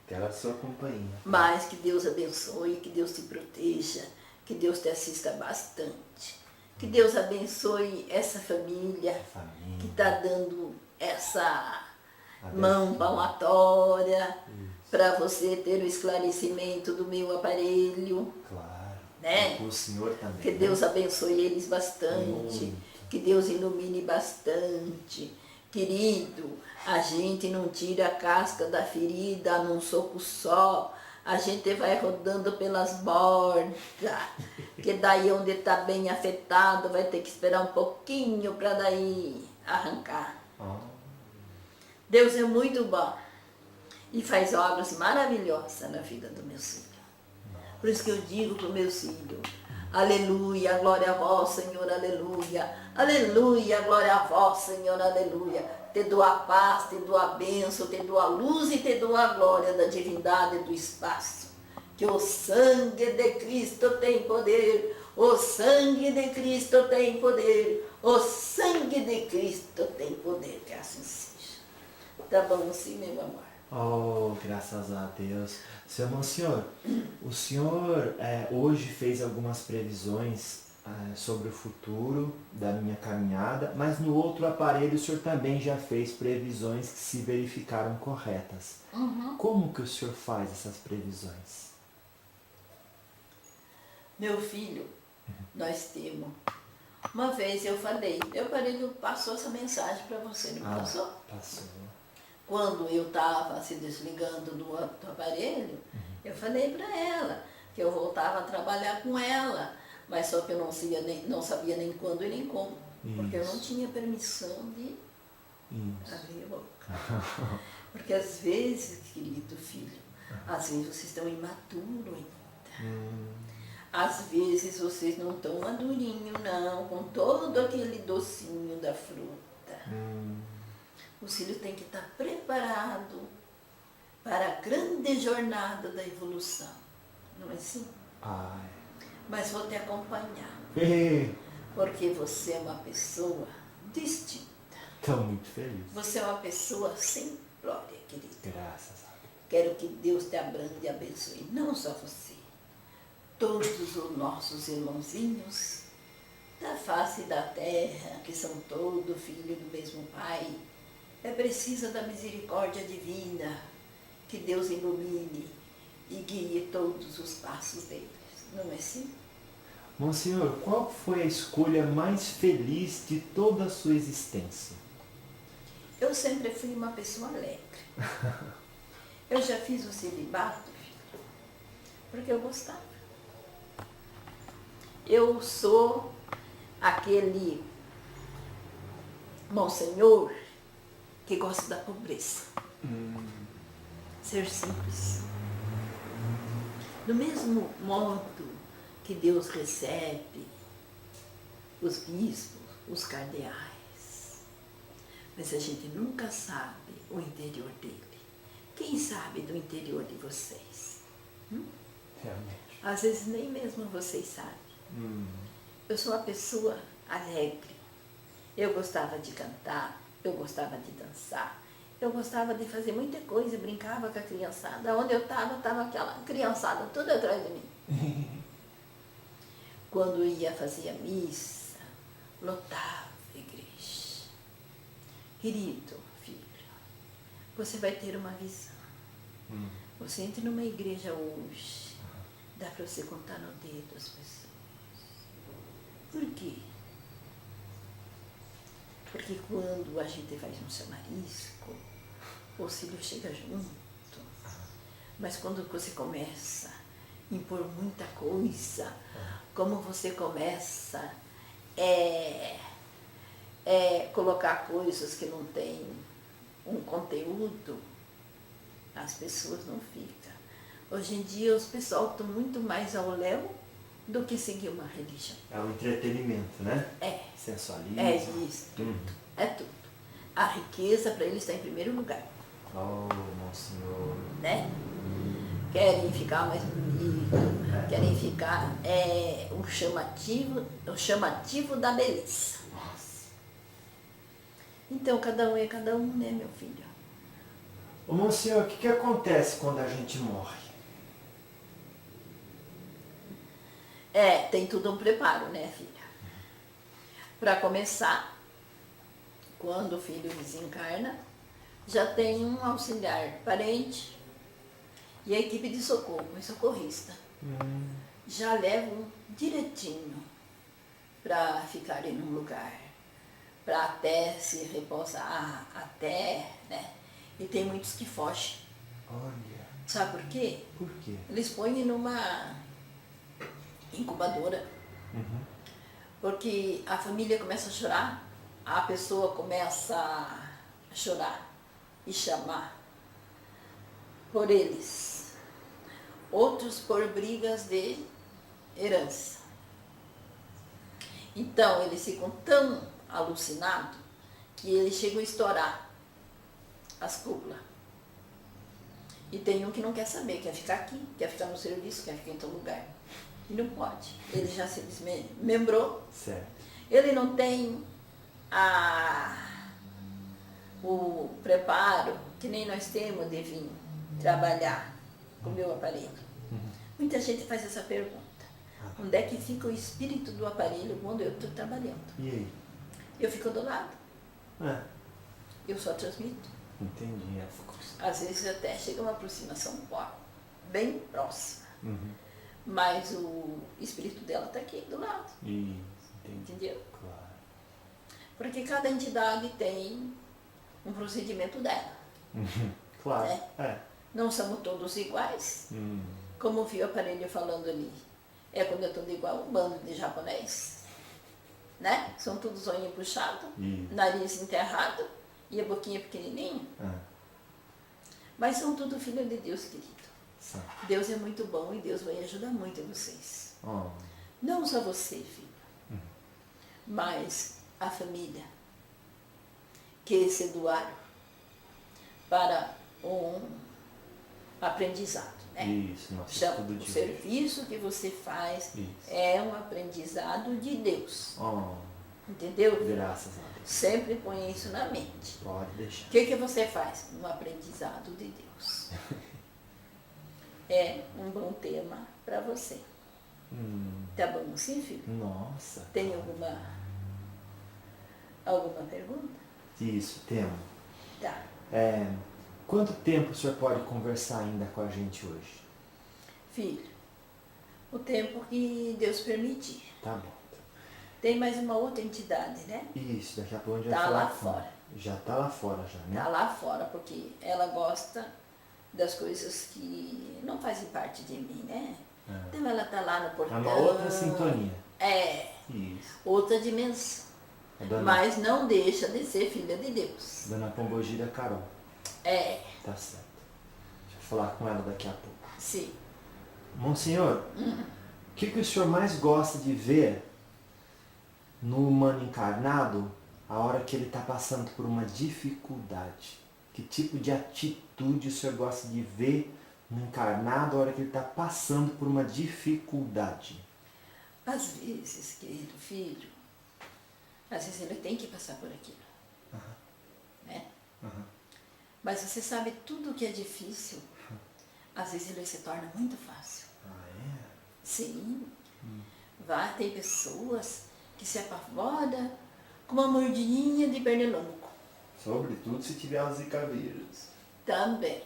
Speaker 2: Pela sua companhia.
Speaker 1: Mas que Deus abençoe, que Deus te proteja, que Deus te assista bastante. Que Deus abençoe essa família que está dando essa mão palmatória para você ter o esclarecimento do meu aparelho.
Speaker 2: Claro.
Speaker 1: Né?
Speaker 2: O Senhor também.
Speaker 1: Que Deus abençoe eles bastante.
Speaker 2: Muito.
Speaker 1: Que Deus ilumine bastante. Querido, a gente não tira a casca da ferida num soco só. A gente vai rodando pelas bordas, que daí onde está bem afetado vai ter que esperar um pouquinho para daí arrancar. Deus é muito bom e faz obras maravilhosas na vida do meu filho. Por isso que eu digo para o meu filho, aleluia, glória a vós, Senhor, aleluia, aleluia, glória a vós, Senhor, aleluia. Te dou a paz, te dou a bênção, te dou a luz e te dou a glória da divindade do espaço. Que o sangue de Cristo tem poder, o sangue de Cristo tem poder, o sangue de Cristo tem poder, que assim seja. Tá bom sim, meu amor?
Speaker 2: Oh, graças a Deus. Seu Monsenhor, o senhor hoje fez algumas previsões sobre o futuro da minha caminhada, mas no outro aparelho o senhor também já fez previsões que se verificaram corretas.
Speaker 1: Uhum.
Speaker 2: Como que o senhor faz essas previsões?
Speaker 1: Meu filho, nós temos. Uma vez eu falei, meu aparelho passou essa mensagem para você, não passou?
Speaker 2: Passou.
Speaker 1: Quando eu estava se desligando do outro aparelho, eu falei para ela que eu voltava a trabalhar com ela, mas só que eu não sabia nem quando e nem como, porque eu não tinha permissão de abrir a boca. Porque às vezes, querido filho, às vezes vocês estão imaturos ainda. Às vezes vocês não estão madurinhos, não, com todo aquele docinho da fruta. O filho tem que estar preparado para a grande jornada da evolução. Não é assim? Mas vou te acompanhar. Porque você é uma pessoa distinta.
Speaker 2: Estou muito feliz.
Speaker 1: Você é uma pessoa sem glória, querido.
Speaker 2: Graças a Deus.
Speaker 1: Quero que Deus te abrande e abençoe. Não só você. Todos os nossos irmãozinhos da face da terra, que são todos filhos do mesmo Pai, é preciso da misericórdia divina, que Deus ilumine e guie todos os passos deles. Não é assim?
Speaker 2: Monsenhor, qual foi a escolha mais feliz de toda a sua existência?
Speaker 1: Eu sempre fui uma pessoa alegre. Eu já fiz o celibato, filho, porque eu gostava. Eu sou aquele Monsenhor que gosta da pobreza. Ser simples. Do mesmo modo que Deus recebe os bispos, os cardeais, mas a gente nunca sabe o interior dele. Quem sabe do interior de vocês?
Speaker 2: Realmente.
Speaker 1: Às vezes nem mesmo vocês sabem. Eu sou uma pessoa alegre. Eu gostava de cantar, eu gostava de dançar, eu gostava de fazer muita coisa, brincava com a criançada. Onde eu estava aquela criançada tudo atrás de mim. Quando eu ia fazer a missa, lotava a igreja. Querido filho, você vai ter uma visão. Você entra numa igreja hoje, dá para você contar no dedo as pessoas. Por quê? Porque quando a gente faz um chamarisco, o auxílio chega junto. Mas quando você começa a impor muita coisa, como você começa colocar coisas que não têm um conteúdo, as pessoas não ficam. Hoje em dia os pessoal estão muito mais ao léu do que seguir uma religião.
Speaker 2: É o entretenimento, né?
Speaker 1: É.
Speaker 2: Sensualismo.
Speaker 1: É isso, tudo. É tudo. A riqueza para eles está em primeiro lugar.
Speaker 2: Oh, Monsenhor.
Speaker 1: Né? Querem ficar mais bonito, querem ficar o chamativo da beleza.
Speaker 2: Nossa.
Speaker 1: Então cada um é cada um, né, meu filho?
Speaker 2: Ô, Monsenhor, o que acontece quando a gente morre?
Speaker 1: Tem tudo um preparo, né, filha? Para começar, quando o filho desencarna, já tem um auxiliar parente e a equipe de socorro, um socorrista. Já levam direitinho para ficarem num lugar, para até se repousar, até, né? E tem muitos que fogem.
Speaker 2: Olha.
Speaker 1: Sabe por quê?
Speaker 2: Por quê?
Speaker 1: Eles põem numa incubadora. Porque a família começa a chorar, a pessoa começa a chorar e chamar por eles. Outros por brigas de herança. Então eles ficam tão alucinados que eles chegam a estourar as cúpulas. E tem um que não quer saber, quer ficar aqui, quer ficar no serviço, quer ficar em todo lugar. E não pode. Ele já se desmembrou.
Speaker 2: Certo.
Speaker 1: Ele não tem o preparo que nem nós temos de vir trabalhar com o meu aparelho. Muita gente faz essa pergunta. Onde é que fica o espírito do aparelho quando eu estou trabalhando?
Speaker 2: E aí?
Speaker 1: Eu fico do lado.
Speaker 2: É.
Speaker 1: Eu só transmito.
Speaker 2: Entendi.
Speaker 1: Às vezes até chega uma aproximação bem próxima.
Speaker 2: Uhum.
Speaker 1: Mas o espírito dela está aqui do lado.
Speaker 2: Isso, entendi.
Speaker 1: Entendeu?
Speaker 2: Claro.
Speaker 1: Porque cada entidade tem um procedimento dela.
Speaker 2: Claro.
Speaker 1: Né?
Speaker 2: É.
Speaker 1: Não somos todos iguais. Como vi o aparelho falando ali. É quando é tudo igual um bando de japonês. Né? São todos olhinho puxado, nariz enterrado e a boquinha pequenininha. Mas são tudo filho de Deus, querido. Deus é muito bom e Deus vai ajudar muito vocês. Não só você, filho, mas a família que se doaram para um aprendizado. Né?
Speaker 2: Isso, nossa,
Speaker 1: Chama, o serviço que você faz é um aprendizado de Deus. Entendeu?
Speaker 2: Graças a Deus.
Speaker 1: Sempre põe isso na mente.
Speaker 2: Pode deixar.
Speaker 1: O que você faz? Um aprendizado de Deus. É um bom tema para você. Tá bom sim, filho?
Speaker 2: Nossa.
Speaker 1: Tem alguma pergunta?
Speaker 2: Isso, temos.
Speaker 1: Tá.
Speaker 2: Quanto tempo o senhor pode conversar ainda com a gente hoje?
Speaker 1: Filho, o tempo que Deus permitir.
Speaker 2: Tá bom.
Speaker 1: Tem mais uma outra entidade, né?
Speaker 2: Isso, daqui a pouco a gente vai
Speaker 1: Tá
Speaker 2: falar.
Speaker 1: lá fora.
Speaker 2: Já tá lá fora já, né?
Speaker 1: Tá lá fora, porque ela gosta das coisas que não fazem parte de mim, né? Então ela tá lá no portão.
Speaker 2: É uma outra sintonia.
Speaker 1: É.
Speaker 2: Isso.
Speaker 1: Outra dimensão. Mas não deixa de ser filha de Deus.
Speaker 2: Dona Pombogira Carol.
Speaker 1: É.
Speaker 2: Tá certo. Deixa eu falar com ela daqui a pouco.
Speaker 1: Sim.
Speaker 2: Monsenhor, o que o senhor mais gosta de ver no humano encarnado a hora que ele está passando por uma dificuldade? Que tipo de atitude o senhor gosta de ver no encarnado a hora que ele está passando por uma dificuldade?
Speaker 1: Às vezes, querido filho, às vezes ele tem que passar por aquilo. Né? Mas você sabe, tudo que é difícil, às vezes ele se torna muito fácil. Sim. Tem pessoas que se apavoram com uma mordidinha de pernilongo.
Speaker 2: Sobretudo se tiver o Zika vírus.
Speaker 1: Também.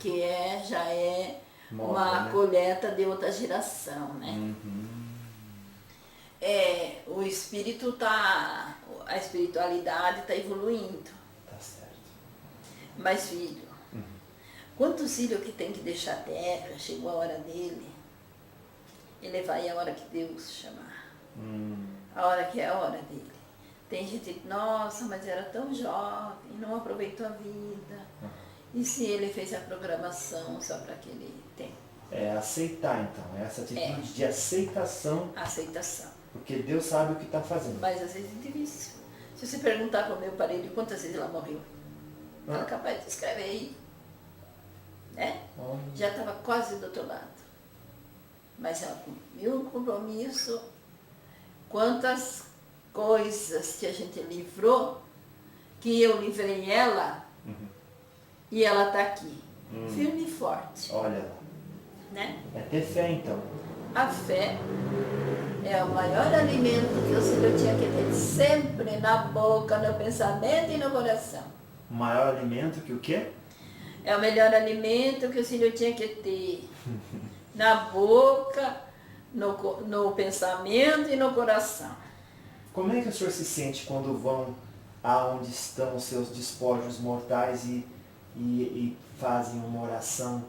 Speaker 1: Que já é
Speaker 2: Moda,
Speaker 1: uma
Speaker 2: né?
Speaker 1: colheita de outra geração, né? O espírito a espiritualidade está evoluindo.
Speaker 2: Tá certo.
Speaker 1: Mas, filho, quantos filhos que tem que deixar a terra, chegou a hora dele, ele vai a hora que Deus chamar. A hora que é a hora dele. Tem gente que, nossa, mas era tão jovem, não aproveitou a vida. E se ele fez a programação só para aquele tempo?
Speaker 2: É aceitar, então. Essa atitude de aceitação.
Speaker 1: Aceitação.
Speaker 2: Porque Deus sabe o que está fazendo.
Speaker 1: Mas às vezes é difícil. Se você perguntar para o meu parede quantas vezes ela morreu, ela é capaz de escrever aí. Né? Já estava quase do outro lado. Mas ela cumpriu o compromisso. Quantas coisas que a gente livrou, que eu livrei ela, e ela está aqui, firme e forte.
Speaker 2: Olha lá.
Speaker 1: Né?
Speaker 2: É ter fé, então.
Speaker 1: A fé é o maior alimento que o Senhor tinha que ter sempre na boca, no pensamento e no coração.
Speaker 2: O maior alimento que o quê?
Speaker 1: É o melhor alimento que o Senhor tinha que ter na boca, no pensamento e no coração.
Speaker 2: Como é que o senhor se sente quando vão aonde estão os seus despojos mortais e fazem uma oração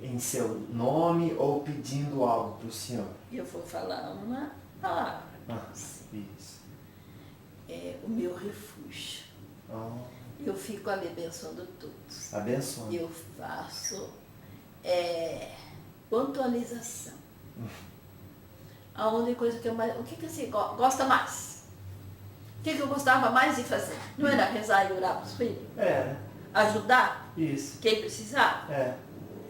Speaker 2: em seu nome ou pedindo algo para o senhor?
Speaker 1: Eu vou falar uma palavra.
Speaker 2: Isso.
Speaker 1: É o meu refúgio. Eu fico ali abençoando todos.
Speaker 2: Abençoando.
Speaker 1: Eu faço pontualização. Aonde coisa que eu mais... O que você gosta mais? O que eu gostava mais de fazer? Não era rezar e orar para os filhos? Ajudar?
Speaker 2: Isso.
Speaker 1: Quem precisar?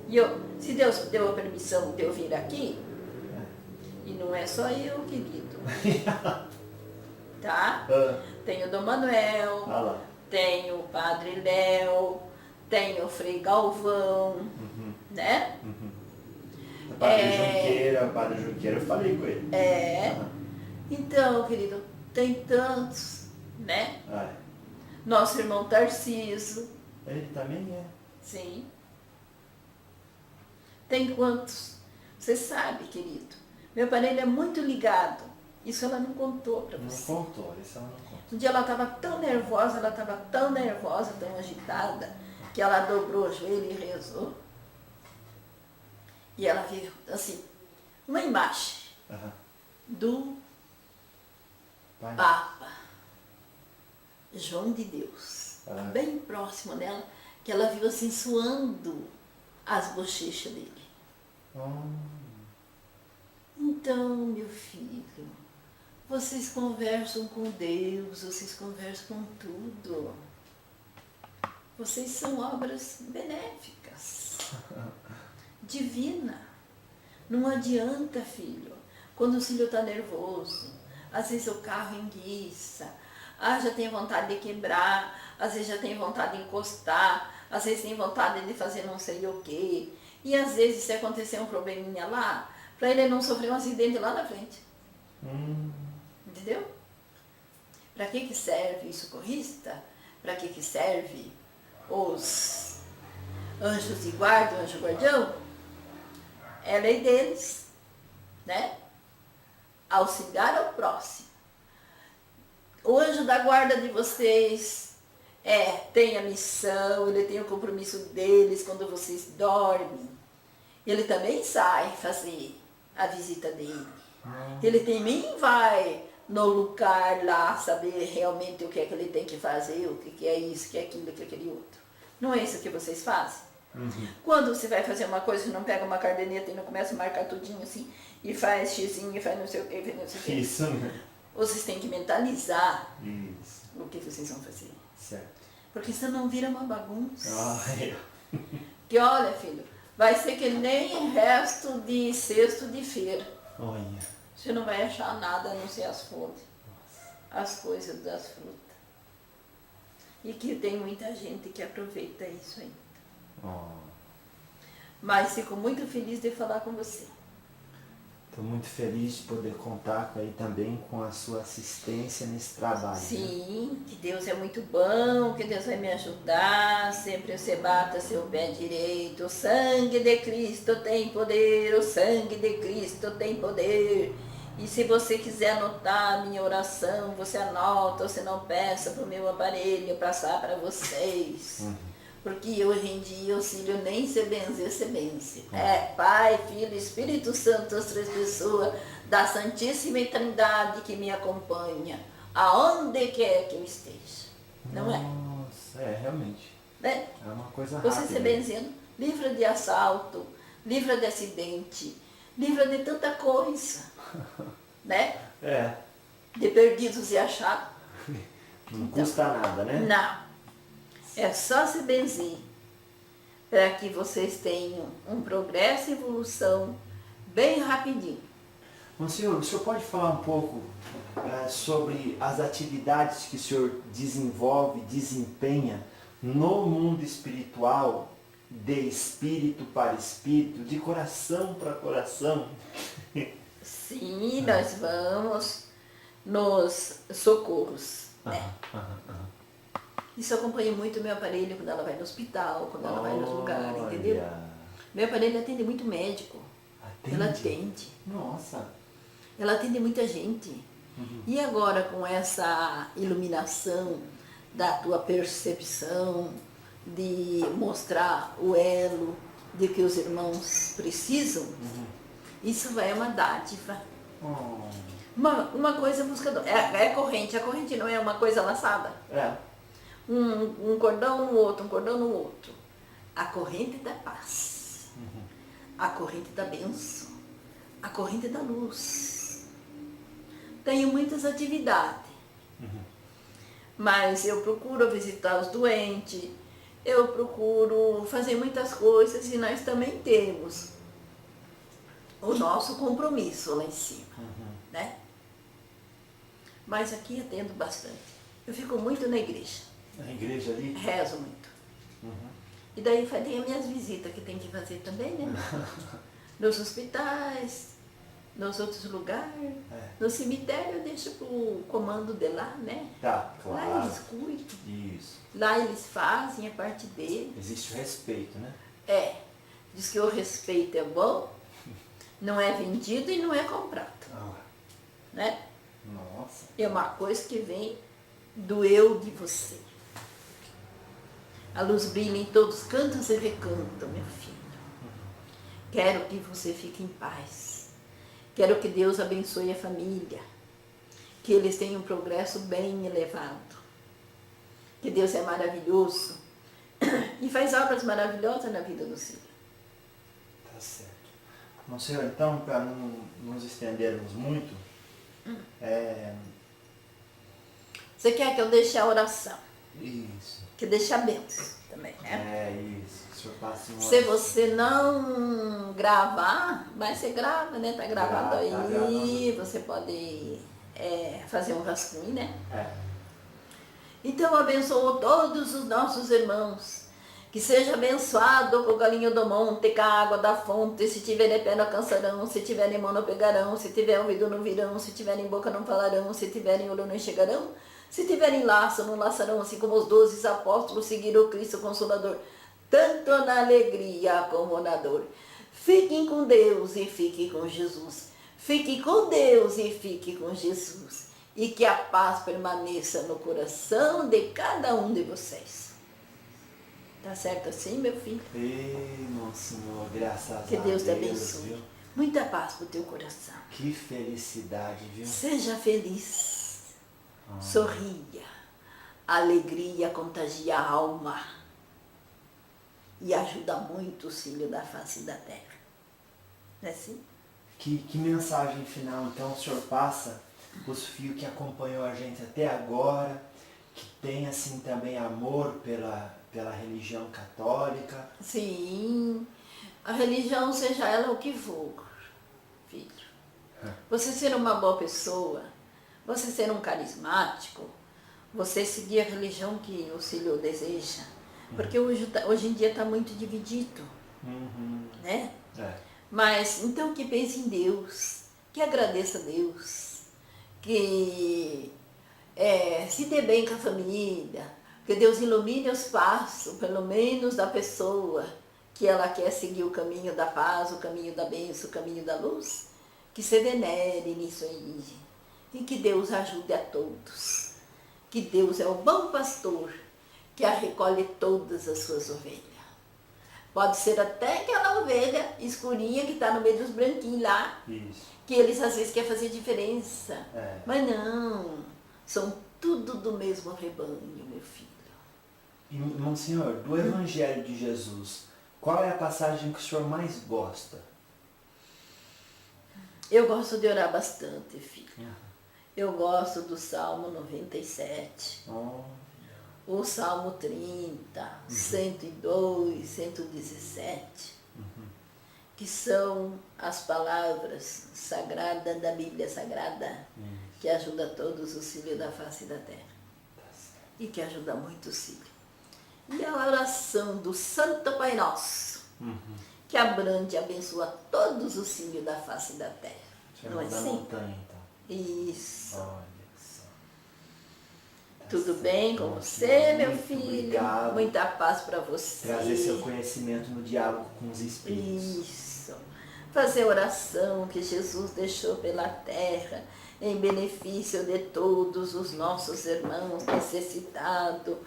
Speaker 1: E se Deus deu a permissão de eu vir aqui, e não é só eu, querido. Tá? Tenho o Dom Manuel, tenho o Padre Léo, tenho o Frei Galvão, né?
Speaker 2: O Padre Junqueira, eu falei com ele.
Speaker 1: Então, querido, tem tantos, né?
Speaker 2: É.
Speaker 1: Nosso irmão Tarciso.
Speaker 2: Ele também é.
Speaker 1: Sim. Tem quantos? Você sabe, querido. Meu aparelho é muito ligado. Isso ela não contou para você.
Speaker 2: Não contou, isso ela não contou.
Speaker 1: Um dia ela estava tão nervosa, tão agitada, que ela dobrou o joelho e rezou. E ela viu, assim, uma imagem do Papa João de Deus, bem próximo dela, que ela viu assim suando as bochechas dele. Então, meu filho, vocês conversam com Deus, vocês conversam com tudo. Vocês são obras benéficas, divina. Não adianta, filho, quando o filho está nervoso, às vezes o carro enguiça, já tem vontade de quebrar, às vezes já tem vontade de encostar, às vezes tem vontade de fazer não sei o quê. E às vezes, se acontecer um probleminha lá, para ele não sofrer um acidente lá na frente. Entendeu? Para que serve o socorrista? Para que serve os anjos de guarda, o anjo guardião? É lei deles, né? Auxiliar ao próximo. O anjo da guarda de vocês tem a missão, ele tem o compromisso deles quando vocês dormem. Ele também sai fazer a visita dele. Ele também vai no lugar lá saber realmente o que é que ele tem que fazer, o que é isso, o que é aquilo, o que é aquele outro. Não é isso que vocês fazem? Quando você vai fazer uma coisa, você não pega uma caderneta e não começa a marcar tudinho assim, e faz xizinho, e faz não sei o que, faz não sei o que.
Speaker 2: Isso, né?
Speaker 1: Vocês têm que mentalizar o que vocês vão fazer.
Speaker 2: Certo.
Speaker 1: Porque senão vira uma bagunça.
Speaker 2: Ai.
Speaker 1: Que olha, filho, vai ser que nem resto de cesto de feira.
Speaker 2: Olha.
Speaker 1: Você não vai achar nada a não ser as flores, as coisas das frutas. E que tem muita gente que aproveita isso ainda. Mas fico muito feliz de falar com você.
Speaker 2: Estou muito feliz de poder contar aí também com a sua assistência nesse trabalho.
Speaker 1: Sim, né? Que Deus é muito bom, que Deus vai me ajudar, sempre você bata seu pé direito. O sangue de Cristo tem poder, o sangue de Cristo tem poder. E se você quiser anotar a minha oração, você anota, você não peça para o meu aparelho passar para vocês. Porque hoje em dia o filho nem se benzer, se benze. Pai, Filho, Espírito Santo, as três pessoas da Santíssima Trindade que me acompanha, aonde quer que eu esteja. Não é?
Speaker 2: Nossa, realmente.
Speaker 1: Né?
Speaker 2: É uma coisa rápida.
Speaker 1: Você se benzendo, livra de assalto, livra de acidente, livra de tanta coisa. Né? De perdidos e achados.
Speaker 2: Não custa nada, né?
Speaker 1: Não. É só se benzer para que vocês tenham um progresso e evolução bem rapidinho.
Speaker 2: Monsenhor, o senhor pode falar um pouco sobre as atividades que o senhor desenvolve, desempenha no mundo espiritual, de espírito para espírito, de coração para coração?
Speaker 1: Sim, nós vamos nos socorros. Né? Isso acompanha muito o meu aparelho quando ela vai no hospital, quando ela vai nos lugares, entendeu? Meu aparelho atende muito médico. Ela atende.
Speaker 2: Nossa.
Speaker 1: Ela atende muita gente. E agora com essa iluminação da tua percepção, de mostrar o elo de que os irmãos precisam, isso vai uma dádiva. Uma coisa buscadora. É corrente, a corrente não é uma coisa laçada. Um cordão no outro, um cordão no outro. A corrente da paz, a corrente da bênção, a corrente da luz. Tenho muitas atividades, mas eu procuro visitar os doentes, eu procuro fazer muitas coisas e nós também temos o nosso compromisso lá em cima, né? Mas aqui atendo bastante. Eu fico muito na igreja.
Speaker 2: Na igreja ali?
Speaker 1: Rezo muito. E daí tem as minhas visitas que tem que fazer também, né? nos hospitais, nos outros lugares. No cemitério eu deixo pro comando de lá, né?
Speaker 2: Tá, claro.
Speaker 1: Lá eles cuidam.
Speaker 2: Isso.
Speaker 1: Lá eles fazem a parte deles.
Speaker 2: Existe o respeito, né?
Speaker 1: Diz que o respeito é bom, não é vendido e não é comprado. Né?
Speaker 2: Nossa.
Speaker 1: É uma coisa que vem do eu de você. A luz brilha em todos os cantos e recanto, meu filho. Quero que você fique em paz. Quero que Deus abençoe a família. Que eles tenham um progresso bem elevado. Que Deus é maravilhoso. E faz obras maravilhosas na vida do filho.
Speaker 2: Tá certo. Monsenhor, então, para não nos estendermos muito,
Speaker 1: Você quer que eu deixe a oração?
Speaker 2: Isso.
Speaker 1: Que deixe a bênção também, né?
Speaker 2: Isso. O senhor passa uma
Speaker 1: Se
Speaker 2: oração.
Speaker 1: você não gravar, mas você grava, né? Tá gravado aí,
Speaker 2: Tá gravando.
Speaker 1: você pode fazer um rascunho, né?
Speaker 2: É.
Speaker 1: Então abençoo todos os nossos irmãos. Que seja abençoado com o galinho do monte, com a água da fonte. Se tiverem pé não alcançarão, se tiverem mão não pegarão, se tiverem ouvido não virão, se tiverem boca não falarão, se tiverem olho não enxergarão, se tiverem laço não laçarão, assim como os 12 apóstolos seguiram o Cristo Consolador, tanto na alegria como na dor. Fiquem com Deus e fiquem com Jesus. Fique com Deus e fique com Jesus. E que a paz permaneça no coração de cada um de vocês. Tá certo assim, meu filho?
Speaker 2: Ei, Monsenhor, graças a Deus.
Speaker 1: Que Deus te abençoe.
Speaker 2: Viu?
Speaker 1: Muita paz pro teu coração.
Speaker 2: Que felicidade, viu?
Speaker 1: Seja feliz. Sorria. A alegria contagia a alma. E ajuda muito os filhos da face da terra. Não é assim?
Speaker 2: Que mensagem final, então, o senhor passa para os filhos que acompanhou a gente até agora, que tem, assim, também amor pela religião católica?
Speaker 1: Sim. A religião, seja ela o que for, filho. Você ser uma boa pessoa, você ser um carismático, você seguir a religião que o filho deseja. Porque hoje em dia está muito dividido, né? Mas, então, que pense em Deus, que agradeça a Deus, que se dê bem com a família, que Deus ilumine os passos, pelo menos da pessoa que ela quer seguir o caminho da paz, o caminho da bênção, o caminho da luz, que se venere nisso aí. E que Deus ajude a todos. Que Deus é o bom pastor que recolhe todas as suas ovelhas. Pode ser até aquela ovelha escurinha que está no meio dos branquinhos lá, que eles às vezes querem fazer diferença. Mas não, são tudo do mesmo rebanho, meu filho.
Speaker 2: E, Monsenhor, do Evangelho de Jesus, qual é a passagem que o senhor mais gosta?
Speaker 1: Eu gosto de orar bastante, filho. Eu gosto do Salmo 97. O Salmo 30, 102, 117, que são as palavras sagradas da Bíblia Sagrada, que ajuda todos os filhos da face da terra. E que ajuda muito os filhos. E a oração do Santo Pai Nosso, que abrange e abençoa todos os filhos da face da terra. Não é assim?
Speaker 2: Montanha, então.
Speaker 1: Isso.
Speaker 2: Olha só.
Speaker 1: Tudo bem com você, meu
Speaker 2: Muito
Speaker 1: filho?
Speaker 2: obrigado.
Speaker 1: Muita paz para você.
Speaker 2: Trazer seu conhecimento no diálogo com os espíritos.
Speaker 1: Isso. Fazer oração que Jesus deixou pela terra em benefício de todos os nossos irmãos necessitados.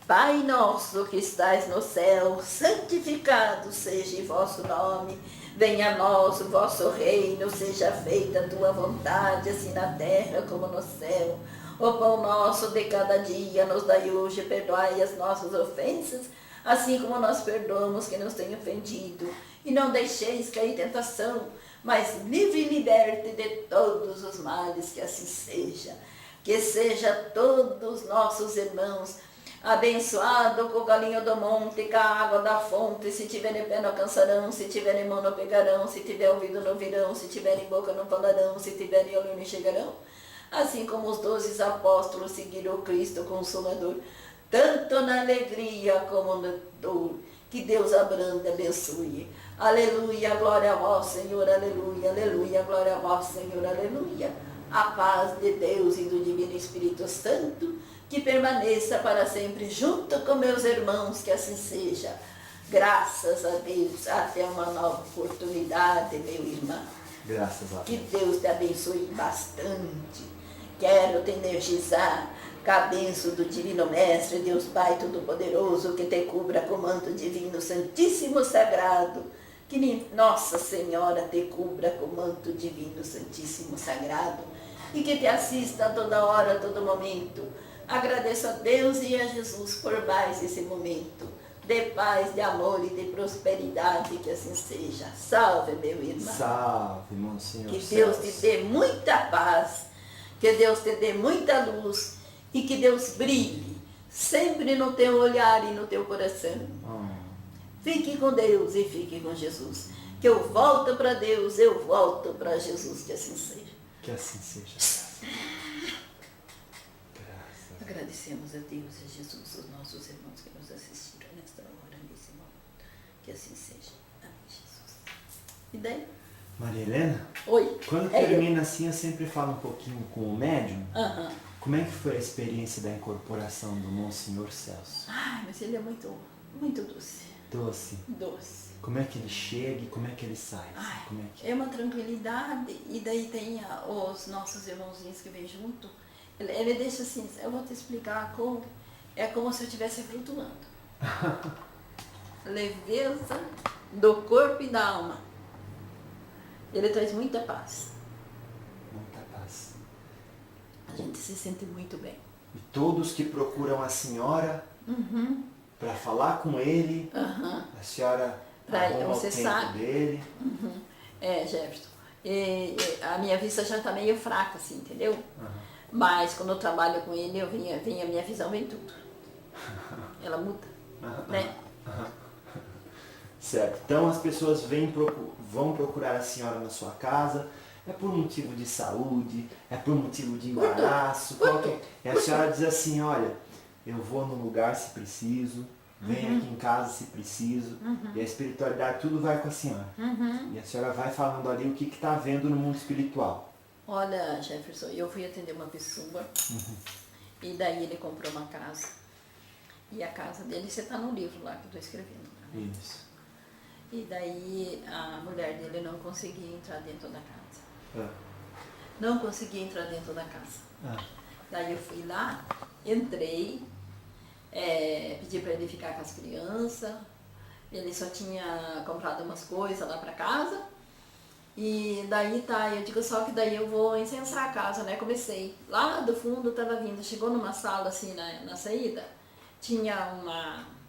Speaker 1: Pai nosso que estais no céu, santificado seja o vosso nome. Venha a nós o vosso reino, seja feita a tua vontade, assim na terra como no céu. O pão nosso de cada dia nos dai hoje, perdoai as nossas ofensas, assim como nós perdoamos quem nos tem ofendido. E não deixeis cair em tentação, mas livre e liberte de todos os males, que assim seja. Que seja todos nossos irmãos abençoado com o galinho do monte, com a água da fonte. Se tiverem pé não alcançarão, se tiverem mão não pegarão, se tiver ouvido não virão, se tiverem boca não falarão, se tiverem olho não enxergarão. Assim como os 12 apóstolos seguiram o Cristo Consolador, tanto na alegria como na dor. Que Deus abrande e abençoe. Aleluia, glória a vós, Senhor, aleluia, aleluia, glória a vós, Senhor, aleluia. A paz de Deus e do Divino Espírito Santo, que permaneça para sempre junto com meus irmãos, que assim seja. Graças a Deus, até uma nova oportunidade, meu irmão.
Speaker 2: Graças a Deus.
Speaker 1: Que Deus te abençoe bastante. Quero te energizar com a bênção do Divino Mestre, Deus Pai Todo-Poderoso, que te cubra com o manto divino, santíssimo, sagrado. Que Nossa Senhora te cubra com o manto divino, santíssimo, sagrado. E que te assista a toda hora, a todo momento. Agradeço a Deus e a Jesus por mais esse momento de paz, de amor e de prosperidade, que assim seja. Salve, meu irmão.
Speaker 2: Salve, Monsenhor.
Speaker 1: Que Deus te dê muita paz, que Deus te dê muita luz e que Deus brilhe sempre no teu olhar e no teu coração. Fique com Deus e fique com Jesus. Que eu volto para Deus, eu volto para Jesus, que assim seja.
Speaker 2: Que assim seja.
Speaker 1: Agradecemos a Deus e a Jesus, os nossos irmãos que nos assistiram nesta hora, nesse momento. Que assim seja. Amém, Jesus. E daí?
Speaker 2: Maria Helena?
Speaker 1: Oi.
Speaker 2: Quando termina assim, eu sempre falo um pouquinho com o médium. Como é que foi a experiência da incorporação do Monsenhor Celso?
Speaker 1: Ai, mas ele é muito, muito doce.
Speaker 2: Doce?
Speaker 1: Doce.
Speaker 2: Como é que ele chega e como é que ele sai?
Speaker 1: Ai,
Speaker 2: como é, que...
Speaker 1: é uma tranquilidade. E daí tem os nossos irmãozinhos que vêm junto. Ele deixa assim, eu vou te explicar como. É como se eu estivesse flutuando. Leveza do corpo e da alma. Ele traz muita paz.
Speaker 2: Muita paz.
Speaker 1: A gente se sente muito bem.
Speaker 2: E todos que procuram a senhora para falar com ele, a senhora arruma o tempo dele.
Speaker 1: Jefferson. A minha vista já está meio fraca, assim, entendeu? Mas quando eu trabalho com ele, a minha visão vem tudo. Ela muda, né?
Speaker 2: Certo. Então as pessoas vão procurar a senhora na sua casa, é por motivo de saúde, é por motivo de embaraço. E a senhora diz assim, olha, eu vou num lugar se preciso, venho aqui em casa se preciso, e a espiritualidade tudo vai com a senhora. E a senhora vai falando ali o que está vendo no mundo espiritual.
Speaker 1: Olha, Jefferson, eu fui atender uma pessoa, e daí ele comprou uma casa. E a casa dele, você está no livro lá que eu estou escrevendo. Né?
Speaker 2: Isso.
Speaker 1: E daí a mulher dele não conseguia entrar dentro da casa. Não conseguia entrar dentro da casa. Daí eu fui lá, entrei, pedi para ele ficar com as crianças. Ele só tinha comprado umas coisas lá para casa. E daí eu digo só que daí eu vou incensar a casa, né? Comecei. Lá do fundo estava vindo, chegou numa sala assim na saída, tinha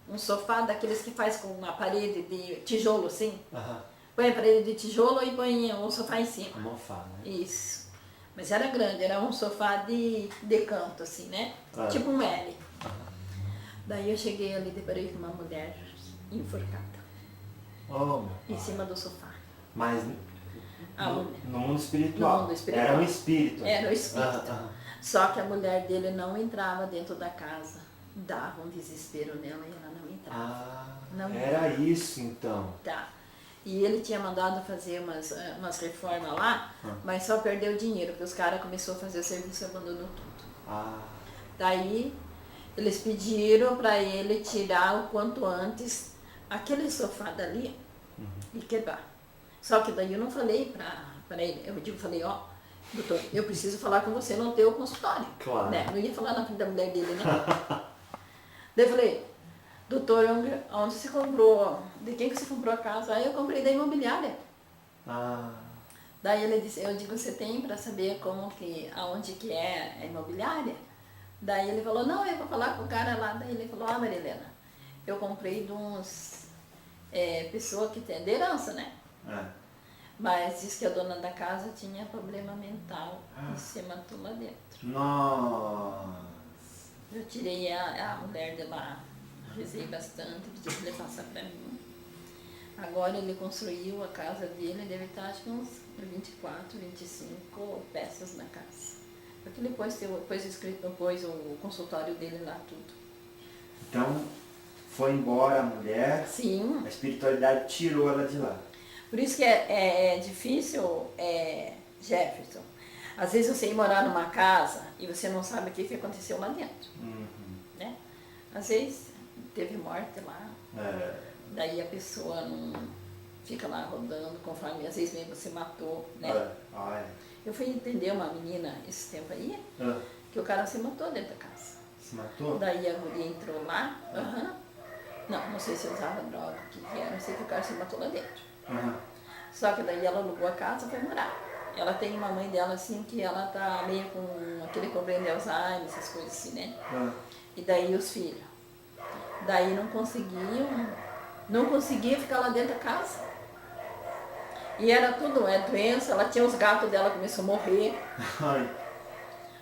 Speaker 1: um sofá daqueles que faz com uma parede de tijolo assim. Põe a parede de tijolo e põe o sofá em cima.
Speaker 2: Almofada, né?
Speaker 1: Isso. Mas era grande, era um sofá de canto assim, né? Tipo um L. Daí eu cheguei ali, deparei com uma mulher enforcada. Em cima do sofá.
Speaker 2: Mas no mundo espiritual.
Speaker 1: No mundo espiritual.
Speaker 2: Era um espírito.
Speaker 1: Era um espírito. Só que a mulher dele não entrava dentro da casa. Dava um desespero nela e ela não entrava.
Speaker 2: Era isso então.
Speaker 1: Tá. E ele tinha mandado fazer umas reformas lá, mas só perdeu dinheiro, porque os caras começaram a fazer o serviço e abandonou tudo. Daí eles pediram para ele tirar o quanto antes aquele sofá dali e quebrar. Só que daí eu não falei para ele, falei, ó, doutor, eu preciso falar com você no teu consultório.
Speaker 2: Claro.
Speaker 1: Né? Não ia falar na frente da mulher dele, né? Daí eu falei, doutor, onde você comprou? De quem que você comprou a casa? Aí eu comprei da imobiliária. Daí ele disse, eu digo, você tem para saber aonde que é a imobiliária? Daí ele falou, não, eu vou falar com o cara lá. Daí ele falou, Maria Helena, eu comprei de uns pessoa que tem de herança, né? Mas diz que a dona da casa tinha problema mental e se matou lá dentro.
Speaker 2: Nossa!
Speaker 1: Eu tirei a mulher de lá, rezei bastante, pedi para ele passar para mim. Agora ele construiu a casa dele, deve estar acho que uns 24, 25 peças na casa. Porque depois o consultório dele lá, tudo.
Speaker 2: Então, foi embora a mulher,
Speaker 1: Sim.
Speaker 2: a espiritualidade tirou ela de lá.
Speaker 1: Por isso que é difícil, Jefferson. Às vezes você ir morar numa casa e você não sabe o que aconteceu lá dentro. Né? Às vezes teve morte lá, daí a pessoa não fica lá rodando conforme, às vezes mesmo você matou, né? Eu fui entender uma menina esse tempo aí, que o cara se matou dentro da casa.
Speaker 2: Se matou?
Speaker 1: Daí a guria entrou lá, não sei se usava droga, o que era, não sei que o cara se matou lá dentro. Só que daí ela alugou a casa e foi morar. Ela tem uma mãe dela assim que ela tá meio com aquele problema de Alzheimer, essas coisas assim, né? E daí os filhos. Daí não conseguia ficar lá dentro da casa. E era tudo, doença, ela tinha os gatos dela, começou a morrer.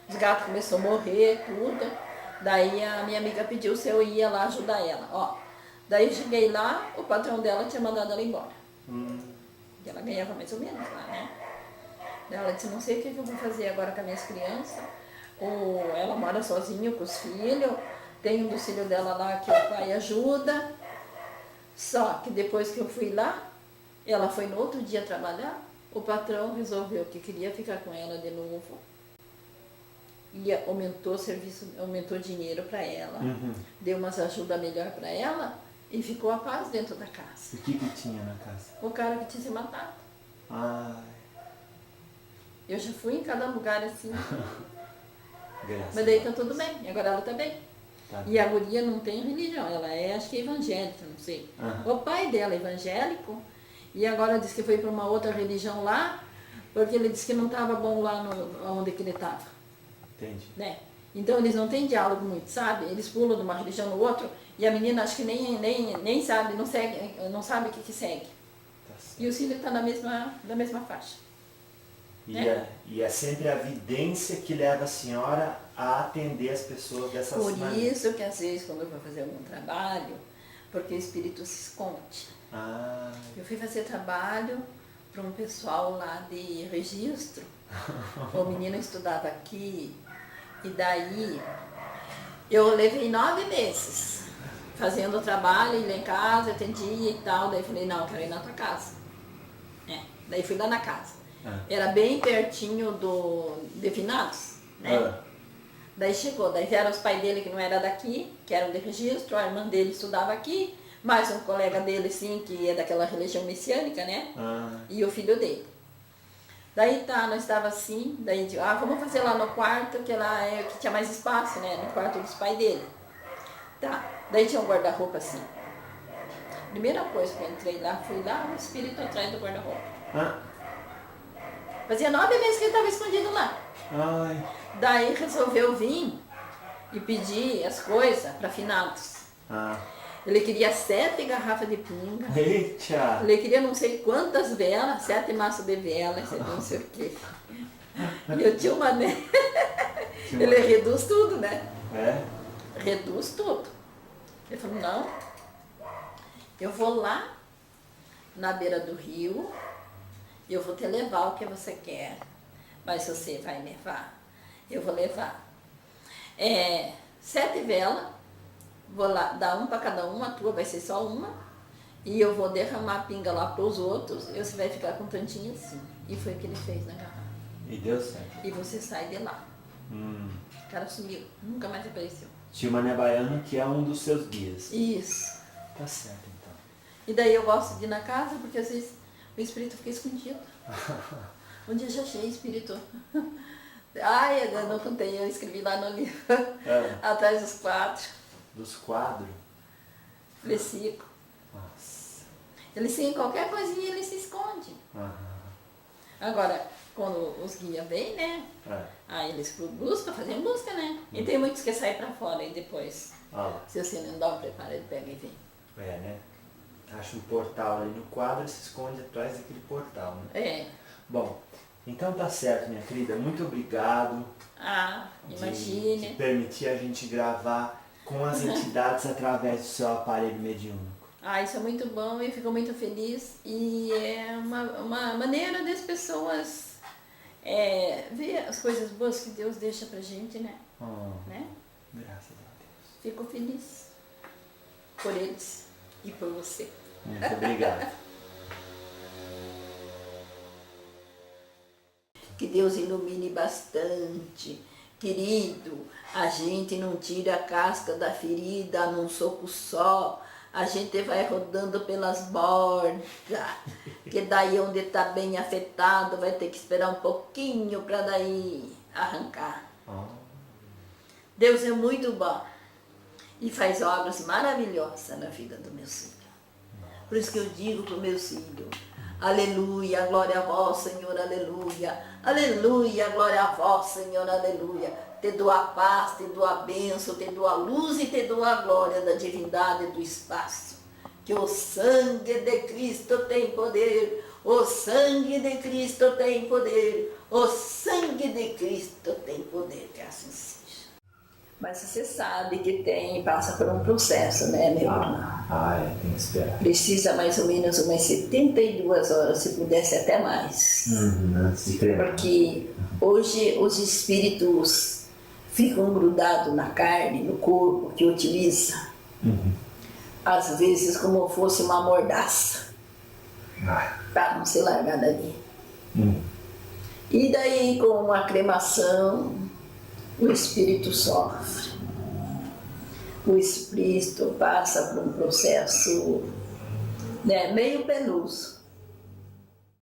Speaker 1: Os gatos começaram a morrer, tudo. Daí a minha amiga pediu se eu ia lá ajudar ela. Daí eu cheguei lá, o patrão dela tinha mandado ela embora. E ela ganhava mais ou menos lá, né? Daí ela disse, não sei o que eu vou fazer agora com as minhas crianças. Ela mora sozinha com os filhos, tem um dos filhos dela lá que o pai ajuda. Só que depois que eu fui lá, ela foi no outro dia trabalhar, o patrão resolveu que queria ficar com ela de novo. E aumentou o serviço, aumentou o dinheiro para ela, deu umas ajudas melhor para ela e ficou a paz dentro da casa.
Speaker 2: O que tinha na casa?
Speaker 1: O cara que tinha se matado. Eu já fui em cada lugar assim. Mas daí tá tudo bem, e agora ela tá bem. E a guria não tem religião, ela acho que é evangélica, não sei. O pai dela é evangélico e agora disse que foi para uma outra religião lá, porque ele disse que não estava bom lá onde que ele estava.
Speaker 2: Entendi.
Speaker 1: Né? Então eles não têm diálogo muito, sabe? Eles pulam de uma religião no outro e a menina acho que nem sabe, não sabe o que segue. E o filho está na mesma faixa.
Speaker 2: E é sempre a vidência que leva a senhora a atender as pessoas dessas maneiras.
Speaker 1: Por isso que às vezes quando eu vou fazer algum trabalho, porque o espírito se esconde. Eu fui fazer trabalho para um pessoal lá de registro. O menino estudava aqui e daí eu levei 9 meses fazendo trabalho, ia lá em casa, atendia e tal. Daí falei, não, eu quero ir na tua casa. Daí fui lá na casa. Era bem pertinho de Finados, né? Daí chegou, daí vieram os pais dele que não era daqui, que eram de registro, a irmã dele estudava aqui, mais um colega dele, sim, que é daquela religião messiânica, né? E o filho dele. Daí nós estava assim, daí digo, vamos fazer lá no quarto, que lá que tinha mais espaço, né? No quarto dos pais dele. Daí tinha um guarda-roupa assim. Primeira coisa que eu entrei lá, fui lá, o espírito atrás do guarda-roupa. Fazia 9 meses que ele estava escondido lá. Daí resolveu vir e pedir as coisas para Finados. Ele queria 7 garrafas de pinga.
Speaker 2: Eita!
Speaker 1: Ele queria não sei quantas velas, 7 maços de velas, não sei o quê. E eu tinha uma... Ele reduz tudo, né? Reduz tudo. Ele falou, não, eu vou lá na beira do rio, eu vou te levar o que você quer, mas você vai levar, eu vou levar 7 velas, vou lá dar uma para cada uma, a tua vai ser só uma, e eu vou derramar a pinga lá para os outros, e você vai ficar com um tantinho assim. E foi o que ele fez na garrafa.
Speaker 2: E deu certo.
Speaker 1: E você sai de lá. O cara sumiu, nunca mais apareceu.
Speaker 2: Tio Mané Baiano, que é um dos seus guias.
Speaker 1: Isso.
Speaker 2: Tá certo, então.
Speaker 1: E daí eu gosto de ir na casa, porque às vezes o espírito fica escondido. Um dia eu já achei espírito. Eu não contei, eu escrevi lá no livro. Atrás dos quadros.
Speaker 2: Dos quadros?
Speaker 1: Versículo.
Speaker 2: Nossa.
Speaker 1: Ele sim, qualquer coisinha ele se esconde. Agora, quando os guias vêm, né? Aí eles fazem busca, né? E tem muitos que saem pra fora e depois, se você não dá um preparo, ele pega e vem.
Speaker 2: Né? Acha um portal ali no quadro e se esconde atrás daquele portal, né? Bom, então tá certo, minha querida. Muito obrigado.
Speaker 1: Imagine.
Speaker 2: De permitir a gente gravar com as entidades através do seu aparelho mediúnico.
Speaker 1: Isso é muito bom, eu fico muito feliz. E é uma maneira das pessoas ver as coisas boas que Deus deixa pra gente, né?
Speaker 2: Graças a Deus.
Speaker 1: Fico feliz. por eles e por você.
Speaker 2: Muito obrigado.
Speaker 1: Que Deus ilumine bastante. Querido, a gente não tira a casca da ferida num soco só. A gente vai rodando pelas bordas, que daí onde está bem afetado vai ter que esperar um pouquinho para daí arrancar. Deus é muito bom e faz obras maravilhosas na vida do meu filho. Por isso que eu digo para o meu filho, aleluia, glória a vós, Senhor, aleluia, aleluia, glória a vós, Senhor, aleluia. Te dou a paz, te dou a bênção, te dou a luz e te dou a glória da divindade do espaço. Que o sangue de Cristo tem poder, o sangue de Cristo tem poder, o sangue de Cristo tem poder, que assim seja. Mas você sabe que passa por um processo, né, meu irmão?
Speaker 2: Tem que esperar.
Speaker 1: Precisa mais ou menos umas 72 horas, se pudesse até mais. Porque hoje os espíritos ficam grudados na carne, no corpo que utiliza, às vezes como fosse uma mordaça, para não ser largada ali. E daí com a cremação, o espírito sofre. O espírito passa por um processo, né, meio penoso.